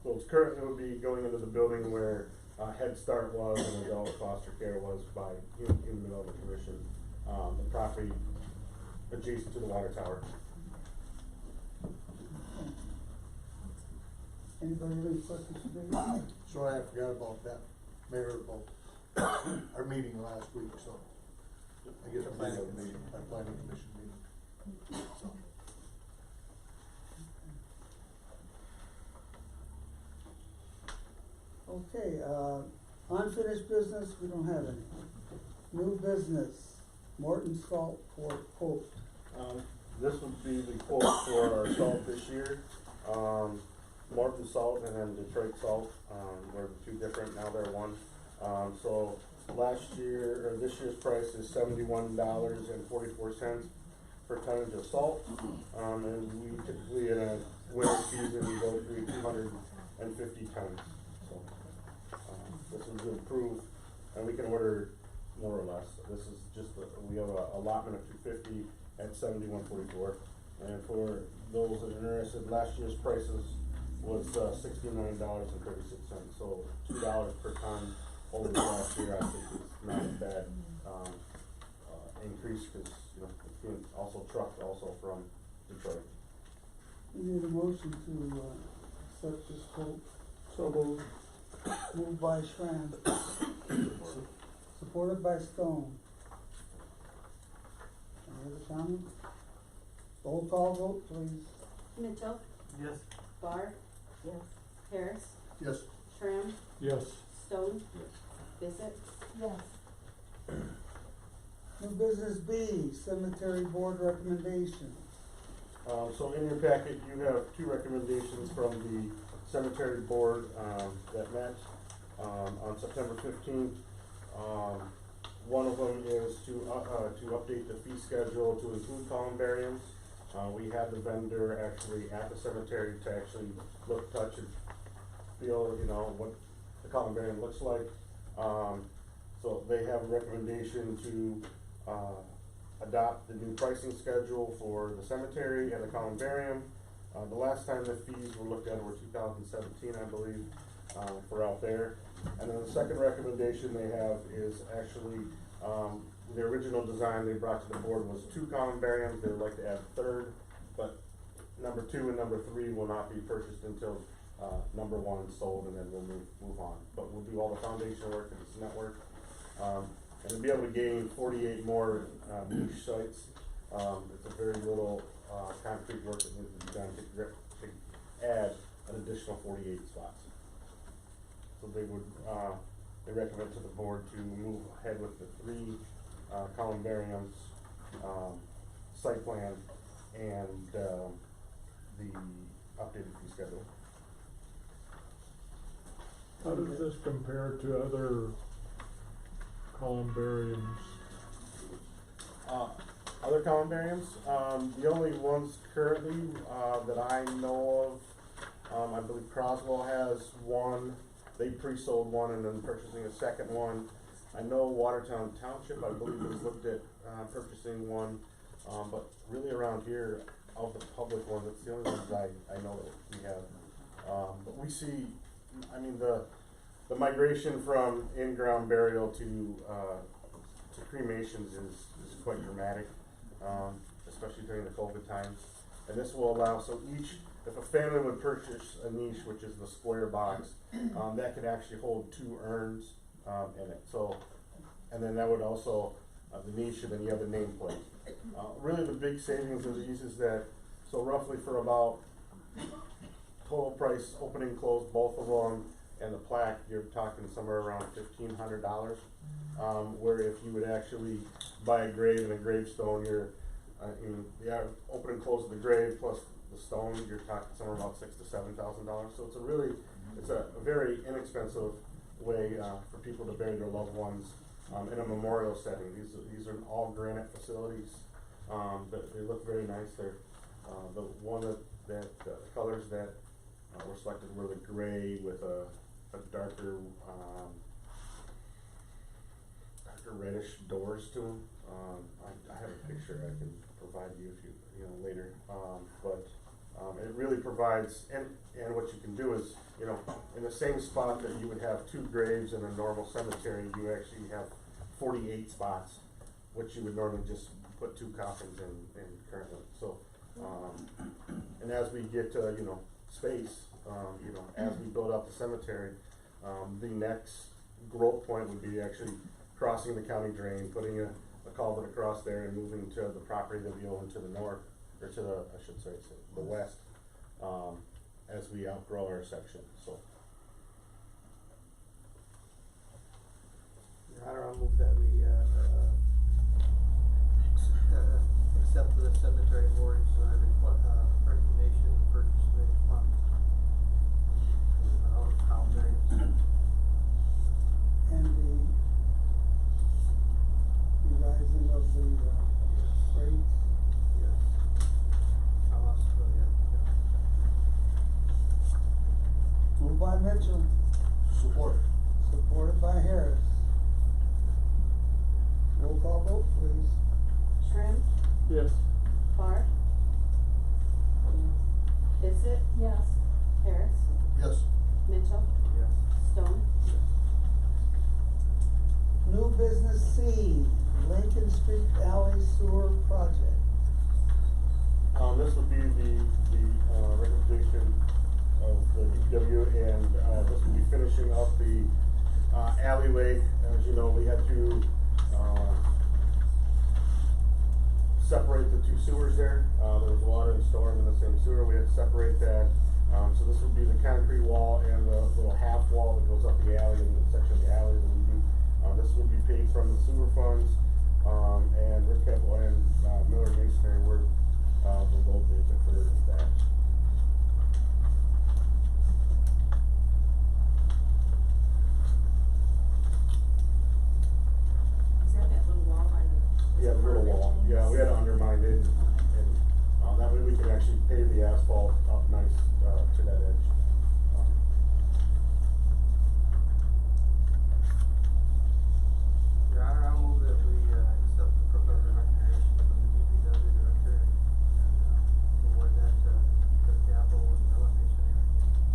So it's currently, it would be going into the building where Head Start was and adult foster care was by Human Development Commission, the property adjacent to the water tower. Anybody have any questions for me? Sorry, I forgot about that, Mayor, about our meeting last week, so I guess our planning commission meeting. So. Okay, unfinished business, we don't have any. New business, Morton Salt for quote. This would be the quote for our salt this year. Morton Salt and then Detroit Salt were the two different, now they're one. So this year's price is $71.44 per tonnage of salt. And we typically in a winter season go through 250 tons. So this is approved, and we can order more or less. This is just we have a allotment of 250 at $71.44. And for those that are interested, last year's prices was $69.36. So $2 per ton over the last year. I think it's not a bad increase because it's being also trucked also from Detroit. We need a motion to accept this quote. So moved. Moved by Schramm. Supported by Stone. Any other comments? Roll call vote, please. Mitchell, Yes. Barr, Yes. Harris, Yes. Schramm, Yes. Stone, Bissett, Yes. New business B, cemetery board recommendation. So in your packet, you have two recommendations from the cemetery board that met on September 15th. One of them is to update the fee schedule to include columbariums. We had the vendor actually at the cemetery to actually look, touch, and feel, what the columbarium looks like. So they have a recommendation to adopt the new pricing schedule for the cemetery and the columbarium. The last time the fees were looked at were 2017, I believe, for out there. And then the second recommendation they have is actually the original design they brought to the board was 2 columbariums. They would like to add a third, but number 2 and number 3 will not be purchased until number 1 is sold, and then we'll move on. But we'll do all the foundation work and the cement work, and to be able to gain 48 more niche sites. It's a very little concrete work that needs to be done to add an additional 48 spots. So they recommend to the board to move ahead with the 3 columbariums site plan and, the updated fee schedule. How does this compare to other columbariums? Other columbariums, the only ones currently, that I know of, I believe Croswell has one. They pre-sold one and then purchasing a second one. I know Watertown Township, I believe, has looked at, purchasing one, but really around here, of the public ones, it's the only ones I know that we have. But we see, I mean, the migration from in-ground burial to cremations is quite dramatic, especially during the COVID times. And this will allow, so if a family would purchase a niche, which is the square box, that could actually hold 2 urns in it. So, and then that would also, the niche, and then you have the nameplate. Really the big savings of these is that, so roughly for about total price, opening, close, both of them, and the plaque, you're talking somewhere around $1,500. Where if you would actually buy a grave and a gravestone, you're, the open and close of the grave plus the stone, you're talking somewhere about $6,000 to $7,000. So it's a very inexpensive way for people to bury their loved ones in a memorial setting. These are all granite facilities. They look very nice. They're the one that colors that were selected were the gray with a darker reddish doors to them. I have a picture I can provide you if you know later. But it really provides, and what you can do is, in the same spot that you would have 2 graves in a normal cemetery, you actually have 48 spots, which you would normally just put 2 coffins in currently. So, and as we get space, as we build out the cemetery, the next growth point would be actually crossing the county drain, putting a culvert across there, and moving to the property that we own to the north, or to the, I should say, to the west, as we outgrow our section. So, Your Honor, I'll move that we accept the cemetery board's recommendation to purchase the columbariums. And the rising of the rates. Yes. I'll ask for Moved by Mitchell. Support. Supported by Harris. Roll call vote, please. Trim, Yes. Barr, Bissett, Yes. Harris, Yes. Mitchell, Yes. Stone, New business C, Lincoln Street Alley Sewer Project. this would be the recommendation of the DPW, and this would be finishing up the alleyway. As you know, we had to separate the 2 sewers there. There was water and storm in the same sewer. We had to separate that. So this would be the concrete wall and the little half wall that goes up the alley, and the section of the alley that we do. This would be paid from the sewer funds, and Rick Keppel and Miller Masonry were the low bids for that. is that little wall by the? Yeah, the little wall. Yeah, we had to undermine it, and that way we could actually pave the asphalt up nice to that edge. Your Honor, I'll move that we accept the recommendation from the DPW director and award that to Chris Campbell and Miller Masonry.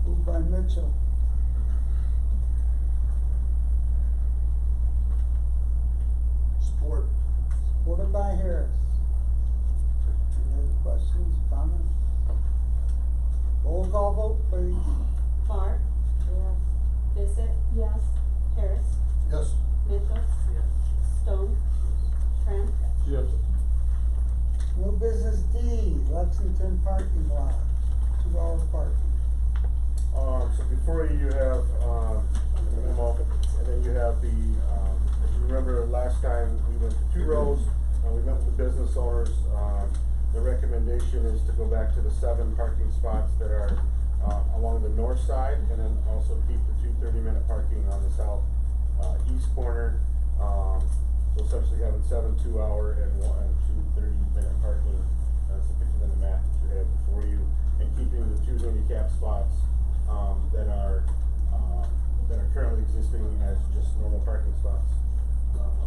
Moved by Mitchell. Support. Supported by Harris. Any other questions, comments? Roll call vote, please. Barr, Yes. Bissett, Yes. Harris, Yes. Mitchell, Yes. Stone, Trim, Yes. New business D, Lexington parking lot, 2-hour parking. So before you have the memo, and then you have the, as you remember last time, we went to 2 rows, we met with the business owners. The recommendation is to go back to the 7 parking spots that are along the north side, and then also keep the 2 30-minute parking on the south east corner. So essentially having 7 2-hour and 2 30-minute parking. That's depicted in the map that you have before you, and keeping the 2 handicap spots that are currently existing as just normal parking spots.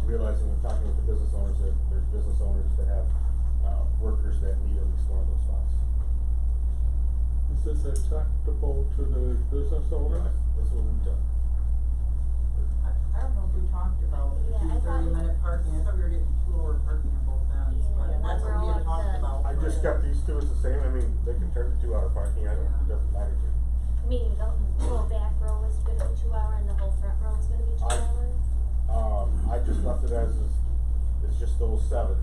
Realizing and talking with the business owners that there's business owners that have workers that need at least one of those spots. Is this acceptable to the business owner? Yeah, that's what we've done. I don't know if we talked about Yeah, I two thought 30-minute parking. I thought we were getting 2-hour parking on both ends, Yeah, but yeah, that's what we had overall talked it's about. I just kept these 2 as the same. I mean, they can turn to 2-hour parking. It doesn't matter to me. Meaning the whole back row is gonna be 2 hour and the whole front row is gonna be 2 hours? I just left it as it's just those 7.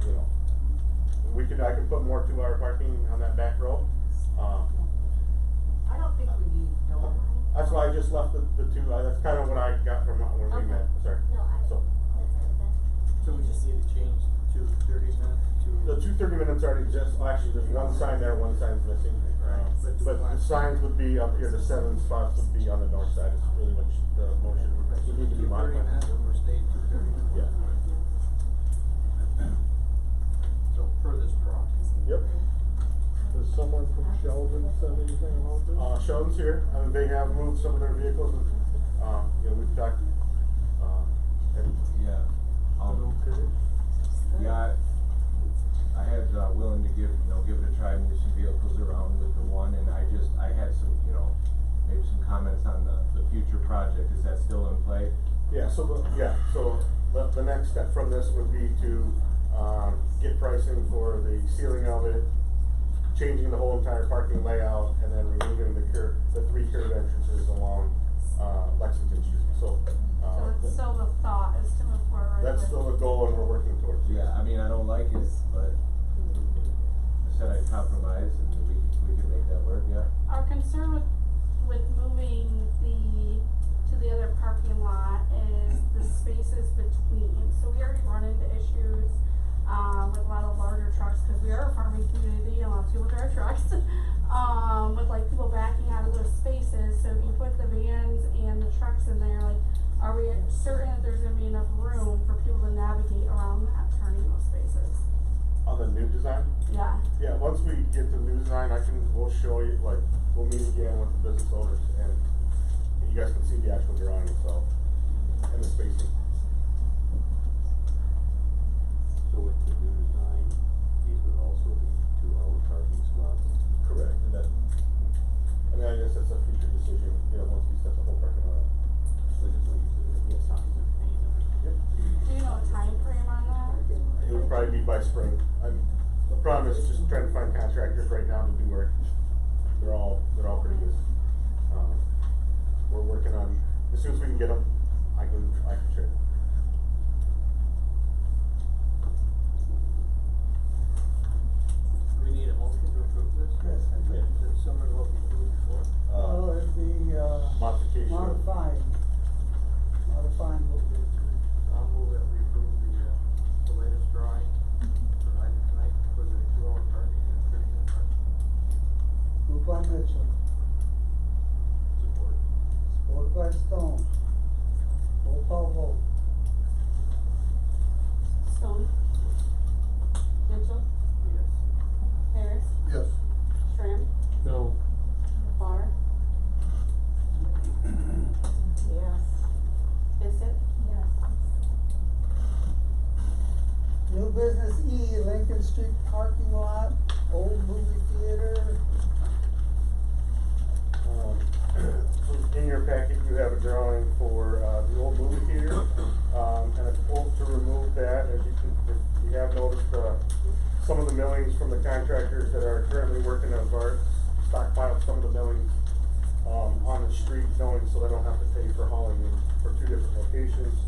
You know, I can put more 2-hour parking on that back row. I don't think we need no. That's why I just left the 2. That's kind of what I got from when we met. Sorry. No, So So we just need to change to 30 minutes to. the 2 30 minutes already exist. Well, actually, there's 1 sign there, 1 sign's missing. But the signs would be up here. The 7 spots would be on the north side. Is really what the motion would need to be 30 modified. minutes, or stay 2 30 minutes. Yeah. So per this draw. Yep. Does someone from Sheldon said anything about this? Sheldon's here. I mean, they have moved some of their vehicles. And, you know, we've talked. And Yeah. Okay. Yeah, I had willing to give it a try, move some vehicles around with the one, and I had some, maybe some comments on the future project. Is that still in play? Yeah. So the next step from this would be to get pricing for the ceiling of it, changing the whole entire parking layout, and then removing the 3 curb entrances along Lexington Street. So it's still the thought is to move forward. that's with- still the goal, and we're working towards it. Yeah, I mean, I don't like it, but I said I'd compromise, and we can make that work, yeah. Our concern with moving to the other parking lot is the spaces between. So we already run into issues with a lot of larger trucks, because we are a farming community and a lot of people drive trucks. With like people backing out of those spaces. So if you put the vans and the trucks in there, like, are we certain that there's gonna be enough room for people to navigate around that, turning those spaces? On the new design? Yeah. Yeah, once we get the new design, we'll show you, we'll meet again with the business owners, and you guys can see the actual drawing itself, and the spacing. So with the new design, these would also be 2-hour parking spots? Correct, and that, I mean, I guess that's a future decision, once we set the whole parking lot up. So just like you said, it's signs and paint. Yep. Do you know a time frame on that? It would probably be by spring. The problem is just trying to find contractors right now to do work. They're all pretty good. We're working on, as soon as we can get them, I can share. Do we need a motion to approve this? Yes. Is it similar to what we approved before? Well, it'd be, Modification. modifying what we do. I'll move that we approve the latest drawing provided tonight for the 2-hour parking and 30-minute parking. Moved by Mitchell, Support. supported by Stone. Roll call vote. Stone. Mitchell. Yes. Harris. Yes. Schramm. No. Barr. Yes. Bissett. Yes. New business E, Lincoln Street parking lot, old movie theater. In your packet, you have a drawing for the old movie theater, and a quote to remove that. As if you have noticed, some of the millings from the contractors that are currently working on our stockpiled some of the millings on the street, knowing so they don't have to pay for hauling them for 2 different locations.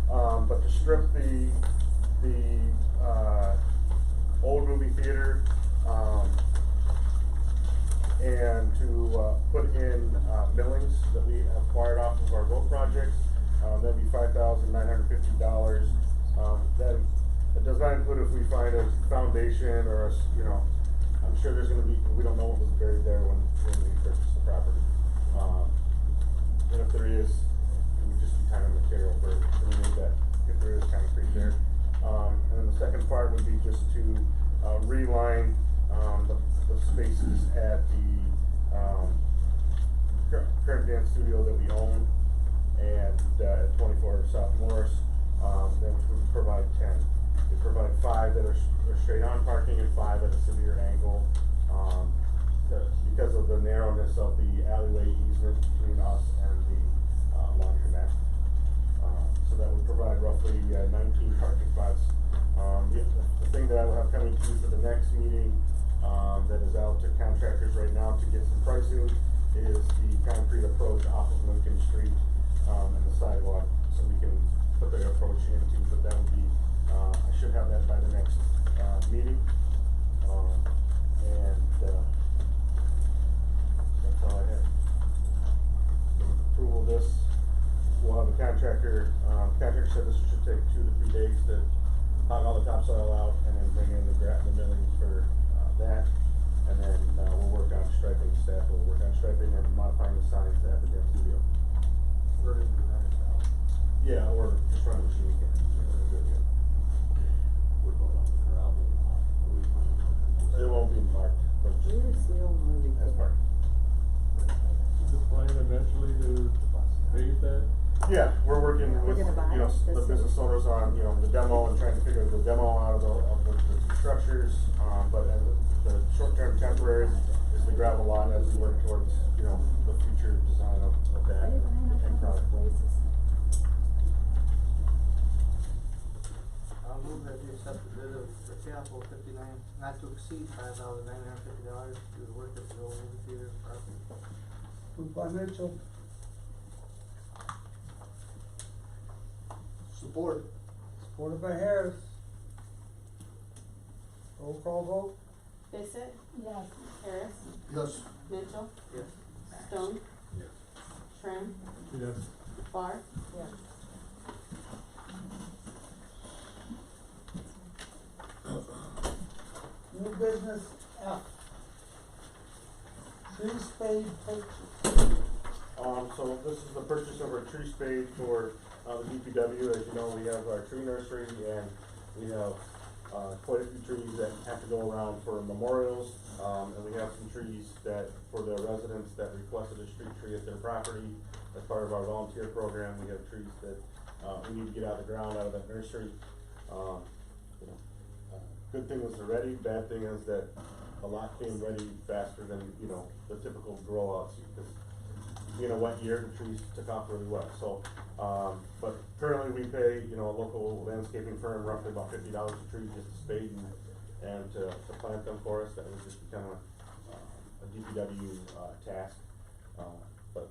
But to strip the old movie theater, and to put in millings that we acquired off of our road projects, that'd be $5,950. That does not input if we find a foundation or you know, I'm sure there's gonna be, we don't know what was buried there when we purchased the property. And if there is, it would just be time and material for remove that, if there is concrete there. And then the second part would be just to, reline, the spaces at the, current dance studio that we own, and, at 24 South Morris, that would provide 10. They provide 5 that are straight on parking and 5 at a severe angle, because of the narrowness of the alleyway easement between us and the laundromat. So that would provide roughly 19 parking spots. The thing that I will have coming to you for the next meeting, that is out to contractors right now to get some pricing, is the concrete approach off of Lincoln Street, and the sidewalk, so we can put the approach into, but that would be, I should have that by the next, meeting. That's all I have. So with approval of this, we'll have a contractor, contractor said this should take 2 to 3 days to hog all the topsoil out and then bring in the millings for, that. And then, we'll work on striping, staff will work on striping and modifying the signs at the dance studio. We're gonna do that ourselves. Yeah, or just run the machine again. What about on the gravel? It won't be marked, but just as part. Is the plan eventually to pave that? Yeah, we're working with, you know, the business owners on, you know, the demo and trying to figure the demo out of the structures. But as the short-term temporary is the gravel lot as we work towards, you know, the future design of that end product. I'll move that we accept the bid of the capital 59, not to exceed $5,950 to do the work at the old movie theater property. Moved by Mitchell, Support. supported by Harris. Roll call vote? Bissett, Yes. Harris, Yes. Mitchell, Yes. Stone, Yes. Trim, Yes. Barr. Yes. New business F. Tree spade purchase. So this is the purchase of our tree spade for, the DPW. As you know, we have our tree nursery and we have, quite a few trees that have to go around for memorials. And we have some trees that, for the residents that requested a street tree at their property. As part of our volunteer program, we have trees that, we need to get out of the ground, out of that nursery. You know, good thing is they're ready, bad thing is that a lot came ready faster than, you know, the typical grow outs, because being a wet year, the trees took off really well. So, but currently we pay, you know, a local landscaping firm roughly about $50 a tree just to spade and to plant them for us. That would just become a DPW task. But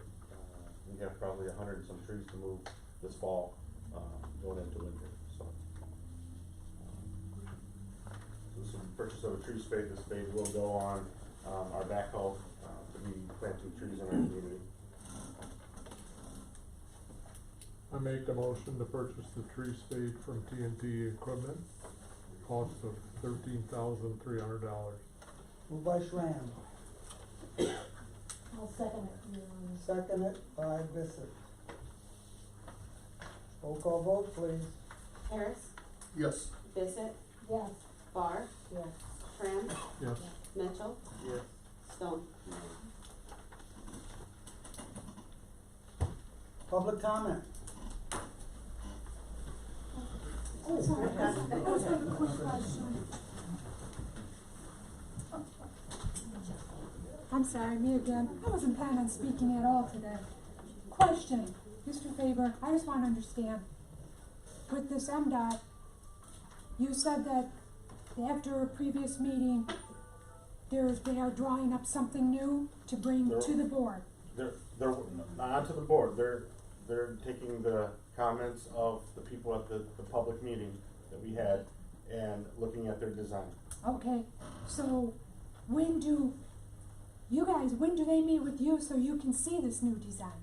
we have probably 100 and some trees to move this fall, going into winter. So this is the purchase of a tree spade. The spade will go on our backhoe to be planting trees in our community. I make the motion to purchase the tree spade from T&T Equipment, cost of $13,300. Moved by Schramm, I'll second it. seconded by Bissett. Roll call vote, please. Harris, Yes. Bissett, Yes. Barr, Yes. Trim, Yes. Mitchell, Yes. Stone. Public comment. Sorry, I just have a quick question. I'm sorry, me again. I wasn't planning on speaking at all today. Question, Mr. Faber, I just want to understand. With this MDOT, you said that after a previous meeting, they are drawing up something new to bring to the board. They're not to the board, they're taking the comments of the people at the public meeting that we had and looking at their design. Okay, so when do they meet with you so you can see this new design?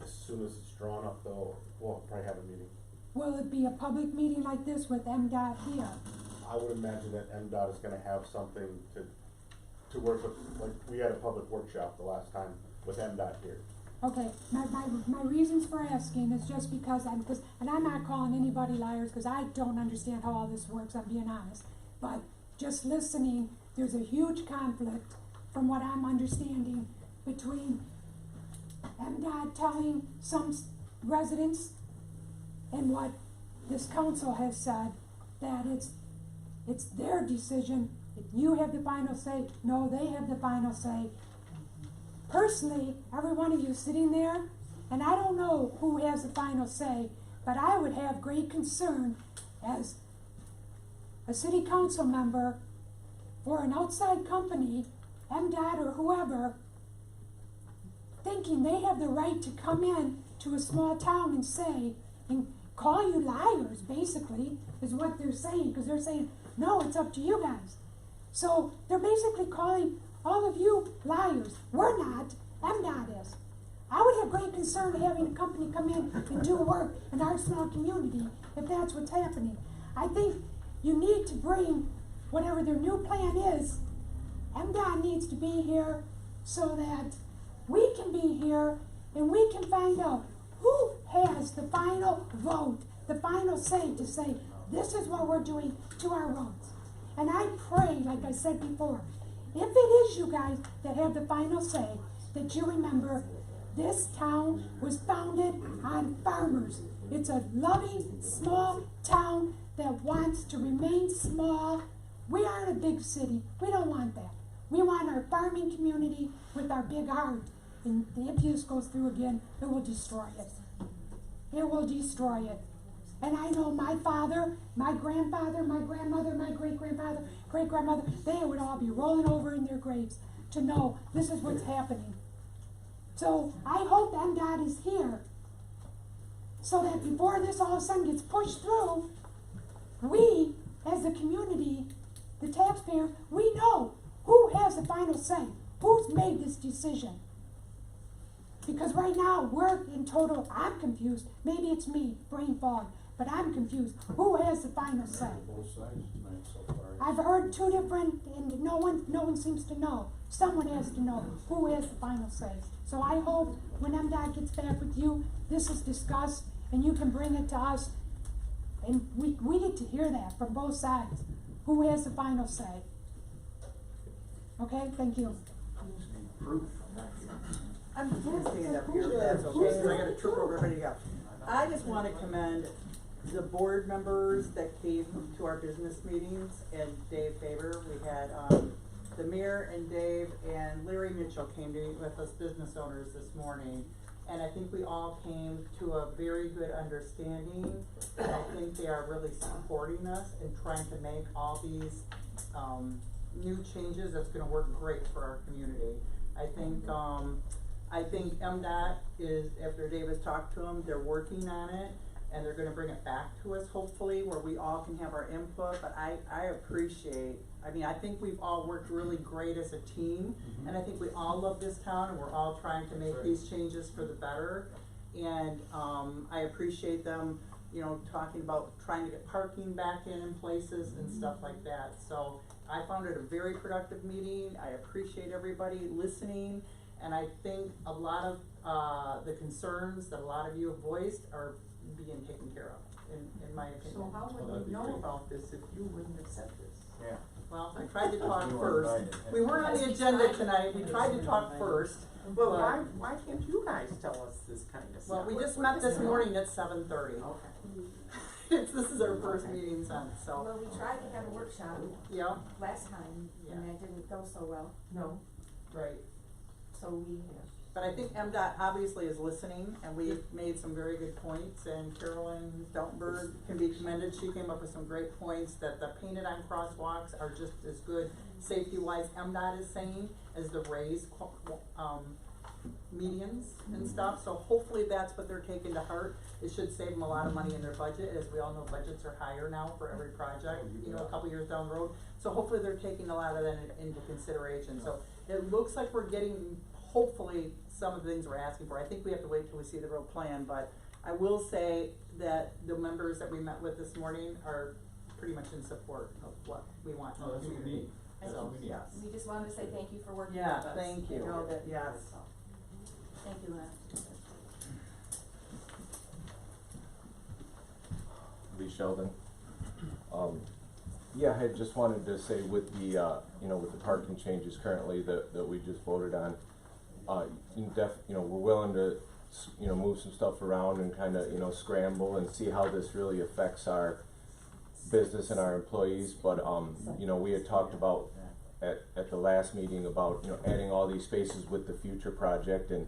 As soon as it's drawn up, we'll probably have a meeting. Will it be a public meeting like this with MDOT here? I would imagine that MDOT is gonna have something to work with, like, we had a public workshop the last time with MDOT here. Okay, my reasons for asking is just because and I'm not calling anybody liars, cause I don't understand how all this works, I'm being honest. But just listening, there's a huge conflict, from what I'm understanding, between MDOT telling some residents and what this council has said, that it's their decision, you have the final say, no, they have the final say. Personally, every one of you sitting there, and I don't know who has the final say, but I would have great concern as a city council member for an outside company, MDOT or whoever, thinking they have the right to come in to a small town and say, and call you liars, basically, is what they're saying, because they're saying, no, it's up to you guys. So they're basically calling all of you liars. We're not, MDOT is. I would have great concern having a company come in and do work in our small community if that's what's happening. I think you need to bring whatever their new plan is. MDOT needs to be here so that we can be here and we can find out who has the final vote, the final say to say, this is what we're doing to our roads. And I pray, like I said before, if it is you guys that have the final say, that you remember this town was founded on farmers. It's a loving, small town that wants to remain small. We aren't a big city. We don't want that. We want our farming community with our big heart. And if this goes through again, it will destroy it. It will destroy it. And I know my father, my grandfather, my grandmother, my great-grandfather, great-grandmother, they would all be rolling over in their graves to know this is what's happening. So I hope MDOT is here so that before this all of a sudden gets pushed through, we, as the community, the taxpayers, we know who has the final say, who's made this decision. Because right now, we're in total, I'm confused, maybe it's me, brain fog, but I'm confused. Who has the final say? Both sides tonight so far. I've heard two different, and no one seems to know. Someone has to know who has the final say. So I hope when MDOT gets back with you, this is discussed, and you can bring it to us. And we need to hear that from both sides. Who has the final say? Okay, thank you. I'm gonna stand up here if that's okay, because I gotta trip over everybody else. I just wanna commend the board members that came to our business meetings, and Dave Faber, we had, the mayor and Dave and Larry Mitchell came to meet with us business owners this morning. And I think we all came to a very good understanding, and I think they are really supporting us and trying to make all these, new changes that's gonna work great for our community. I think MDOT is, after Dave has talked to them, they're working on it, and they're gonna bring it back to us hopefully, where we all can have our input, but I appreciate, I think we've all worked really great as a team, and I think we all love this town, and we're all trying to make these changes for the better, and, I appreciate them, talking about trying to get parking back in places and stuff like that, so I found it a very productive meeting. I appreciate everybody listening, and I think a lot of the concerns that a lot of you have voiced are being taken care of, in my opinion. So how would we know about this if you wouldn't have said this? Yeah. Well, I tried to talk first. We weren't on the agenda tonight. We tried to talk first. But why can't you guys tell us this kind of stuff? Well, we just met this morning at 7:30. Okay. This is our first meeting since, so. Well, we tried to have a workshop last time, and that didn't go so well. No. Right. So we But I think MDOT obviously is listening, and we've made some very good points, and Carolyn Deltenberg can be commended. She came up with some great points, that the painted on crosswalks are just as good safety-wise, MDOT is saying, as the raised, medians and stuff. So hopefully that's what they're taking to heart. It should save them a lot of money in their budget. As we all know, budgets are higher now for every project, a couple years down the road. So hopefully they're taking a lot of that into consideration. So it looks like we're getting, hopefully, some of the things we're asking for. I think we have to wait till we see the real plan, but I will say that the members that we met with this morning are pretty much in support of what we want in Oh, the that's what we community. need. That's So, what we need. yes. We just wanted to say thank you for working with Yeah, us. thank you. I know that, Yes. thank you, Lynn. Lee Sheldon. Yeah, I just wanted to say with the, with the parking changes currently that we just voted on, we're willing to, move some stuff around and kind of, scramble and see how this really affects our business and our employees. But, we had talked about at the last meeting about, adding all these spaces with the future project, and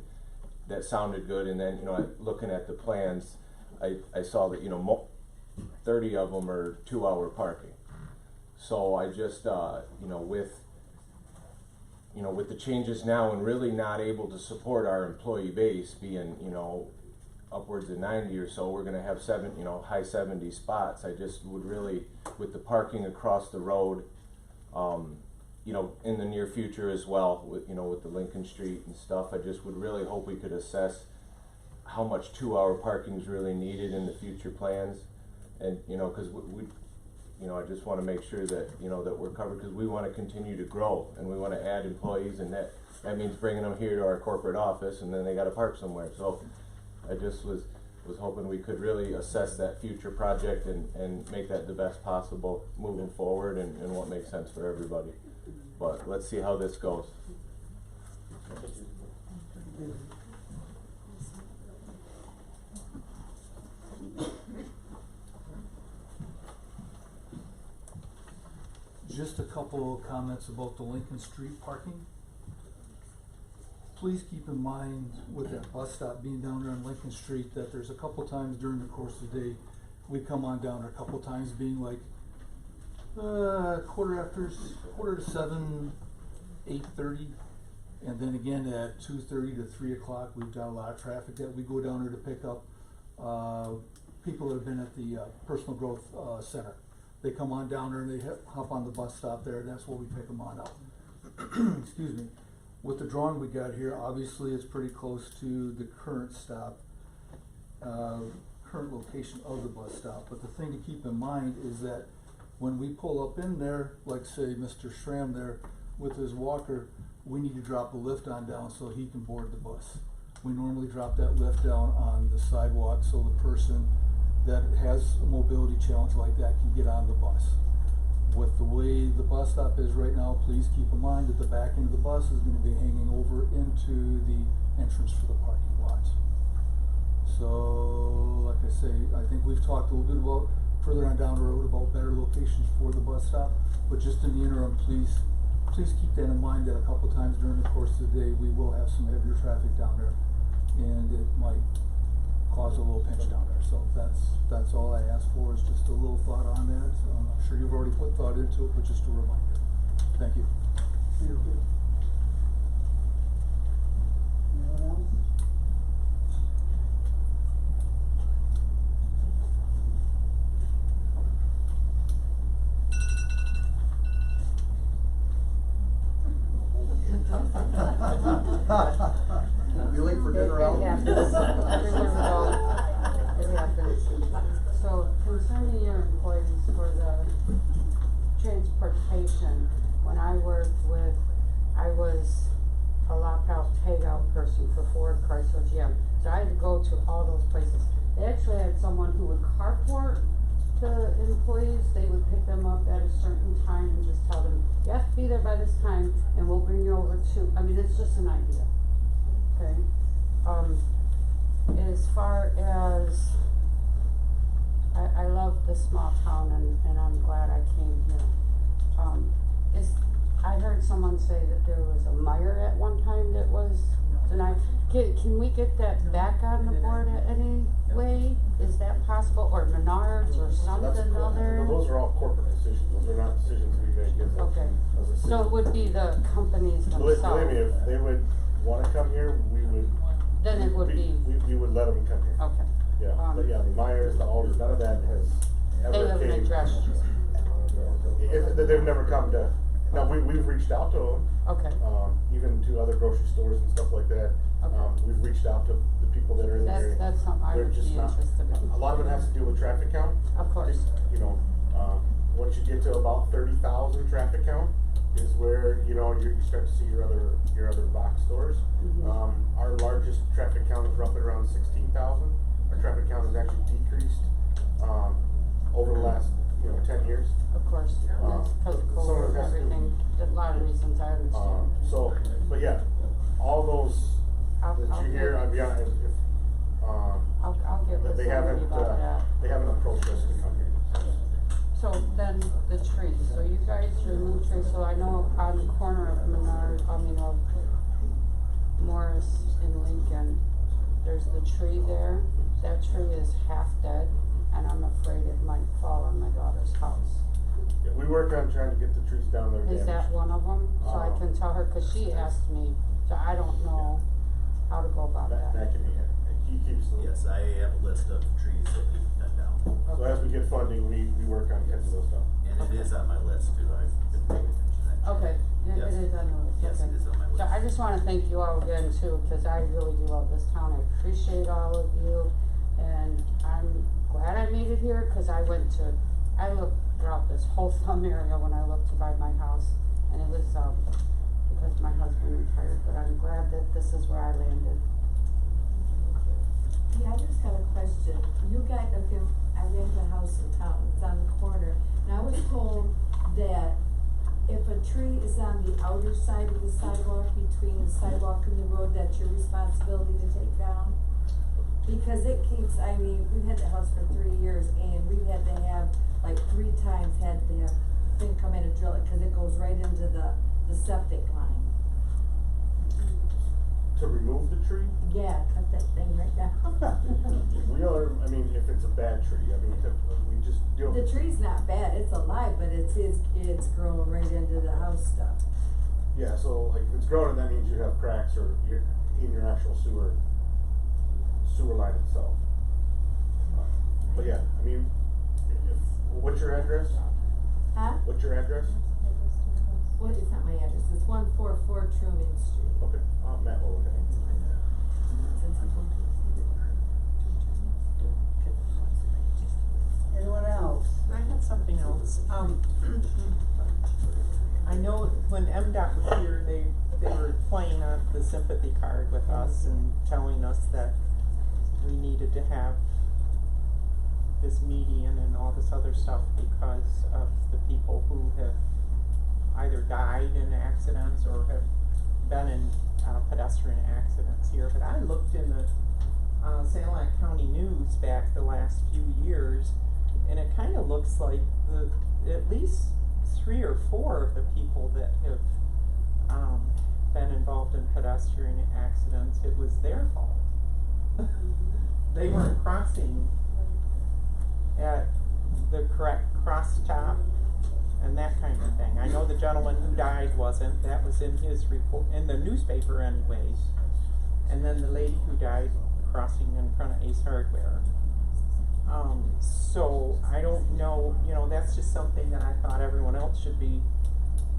that sounded good. And then, looking at the plans, I saw that, 30 of them are 2-hour parking. So I just, with the changes now and really not able to support our employee base being, upwards of 90 or so, we're gonna have high 70 spots. I just would really, with the parking across the road, in the near future as well, with the Lincoln Street and stuff, I just would really hope we could assess how much 2-hour parking is really needed in the future plans. And, cause I just wanna make sure that, that we're covered, cause we wanna continue to grow and we wanna add employees, and that means bringing them here to our corporate office, and then they gotta park somewhere. So I just was hoping we could really assess that future project and make that the best possible moving forward, and what makes sense for everybody. But let's see how this goes. Just a couple of comments about the Lincoln Street parking. Please keep in mind with that bus stop being down there on Lincoln Street that there's a couple times during the course of the day we come on down there, a couple times being like quarter to 7, 8:30, and then again at 2:30 to 3 o'clock. We've got a lot of traffic that we go down there to pick up people that have been at the personal growth center. They come on down there and they hop on the bus stop there, and that's where we pick them on up. Excuse me. With the drawing we got here, obviously it's pretty close to the current stop, current location of the bus stop. But the thing to keep in mind is that when we pull up in there, like say Mr. Schramm there with his walker, we need to drop a lift on down so he can board the bus. We normally drop that lift down on the sidewalk so the person that has a mobility challenge like that can get on the bus. With the way the bus stop is right now, please keep in mind that the back end of the bus is going to be hanging over into the entrance for the parking lots. So, like I say, I think we've talked a little bit about further on down the road about better locations for the bus stop, but just in the interim, please keep that in mind that a couple times during the course of the day we will have some heavier traffic down there, and it might cause a little pinch down there. So that's all I ask for, is just a little thought on that. I'm sure you've already put thought into it, but just a reminder. Thank you. Anyone else? You late for dinner, Al? It happens. It happens. So concerning your employees for the transportation, when I was a lockout takeout person for Ford Chrysler GM. So I had to go to all those places. They actually had someone who would carport the employees. They would pick them up at a certain time and just tell them, you have to be there by this time and we'll bring you over to, it's just an idea. Okay. As far as, I love the small town and I'm glad I came here. I heard someone say that there was a Meyer at one time that was denied. Can we get that back on the board any way? Is that possible? Or Menards or something other? Those are all corporate decisions. Those are not decisions we make as a, okay. As a city. So it would be the companies themselves. Believe me, if they would want to come here, we would. Then it would be. We would let them come here. Okay. Yeah, but yeah, the Myers, the Alders, none of that has ever. They haven't addressed you. They've never come to. No, we've reached out to them. Okay. Even to other grocery stores and stuff like that. Okay. We've reached out to the people that are in the area. That's something I would be interested in. A lot of it has to do with traffic count. Of course. once you get to about 30,000 traffic count is where, you know, you start to see your other box stores. Our largest traffic count is roughly around 16,000. Our traffic count has actually decreased, over the last, 10 years. Of course, that's because of some COVID of and it has to- everything, a lot of reasons I understand. But yeah, all those I'll that you hear, get- I'd be honest, if, I'll get with they somebody haven't, about that. they haven't approached us to come here. So then the trees, so you guys remove trees, so I know on the corner of of Morris and Lincoln, there's the tree there. That tree is half dead and I'm afraid it might fall on my daughter's house. Yeah, we work on trying to get the trees down there. Is that one of them? So I can tell her, cause she asked me, so I don't know how to go about that. That can be it. He keeps them. Yes, I have a list of trees that need cut down. So as we get funding, we work on getting those down. And it is on my list too, I've been paying attention to that. Okay, Yes. it is on the list, Yes, okay. it is on my list. So I just wanna thank you all again too, cause I really do love this town, I appreciate all of you, and I'm glad I made it here, cause I looked throughout this whole Thumb area when I looked to buy my house, and it was, because my husband retired, but I'm glad that this is where I landed. Yeah, I just got a question. You guys, okay, I rent a house in town, it's on the corner, and I was told that if a tree is on the outer side of the sidewalk, between the sidewalk and the road, that's your responsibility to take down? Because it keeps, I mean, we've had the house for 3 years, and we've had to have, like 3 times had to have a thing come in and drill it, cause it goes right into the septic line. To remove the tree? Yeah, cut that thing right down. I mean, if it's a bad tree, we just do. The tree's not bad, it's alive, but it's growing right into the house stuff. Yeah, so like if it's growing, that means you have cracks or you're in your actual sewer line itself. But yeah, I mean, what's your address? Huh? What's your address? Well, it's not my address, it's 144 Truman Street. Okay, Matt will look at it. Anyone else? I had something else. I know when MDOT was here, they were playing on the sympathy card with us and telling us that we needed to have this median and all this other stuff because of the people who have either died in accidents or have been in pedestrian accidents here. But I looked in the Sanilac County News back the last few years, and it kind of looks like at least 3 or 4 of the people that have been involved in pedestrian accidents, it was their fault. They weren't crossing at the correct cross stop and that kind of thing. I know the gentleman who died wasn't. That was in his report, in the newspaper anyways. And then the lady who died crossing in front of Ace Hardware. So I don't know, that's just something that I thought everyone else should be,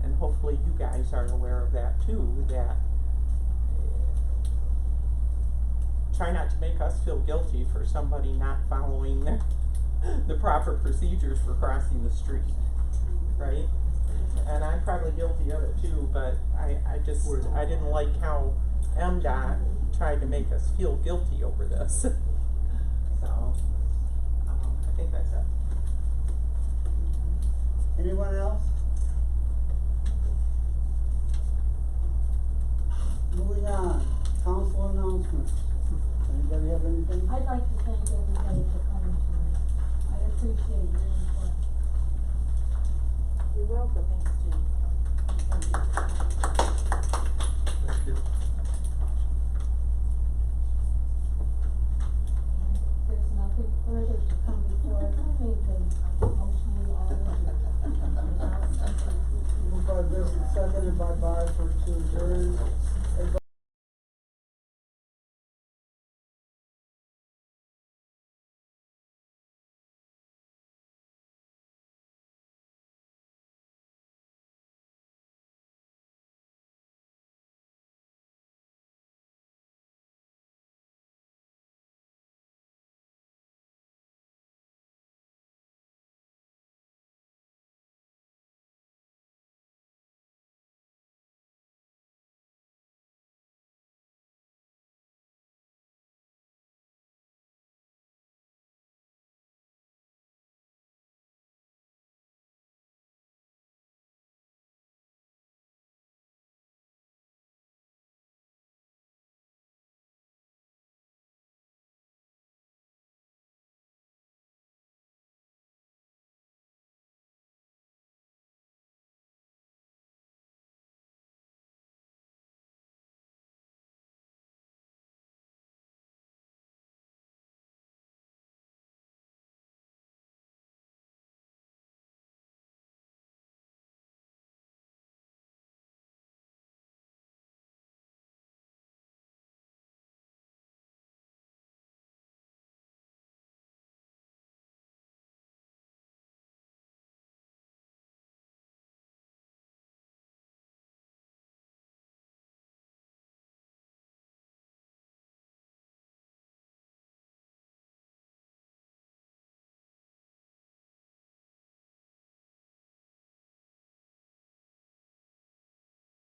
and hopefully you guys are aware of that too, that try not to make us feel guilty for somebody not following the proper procedures for crossing the street, right? And I'm probably guilty of it too, but I didn't like how MDOT tried to make us feel guilty over this. So, I think that's it. Anyone else? Moving on, council announcements. Anybody have anything? I'd like to thank everybody for coming tonight. I appreciate your input. You're welcome, thanks, Jim. Thank you. There's nothing further to come before us. I make a motion we all Moved by Biscuit, seconded by Barford to adjourn.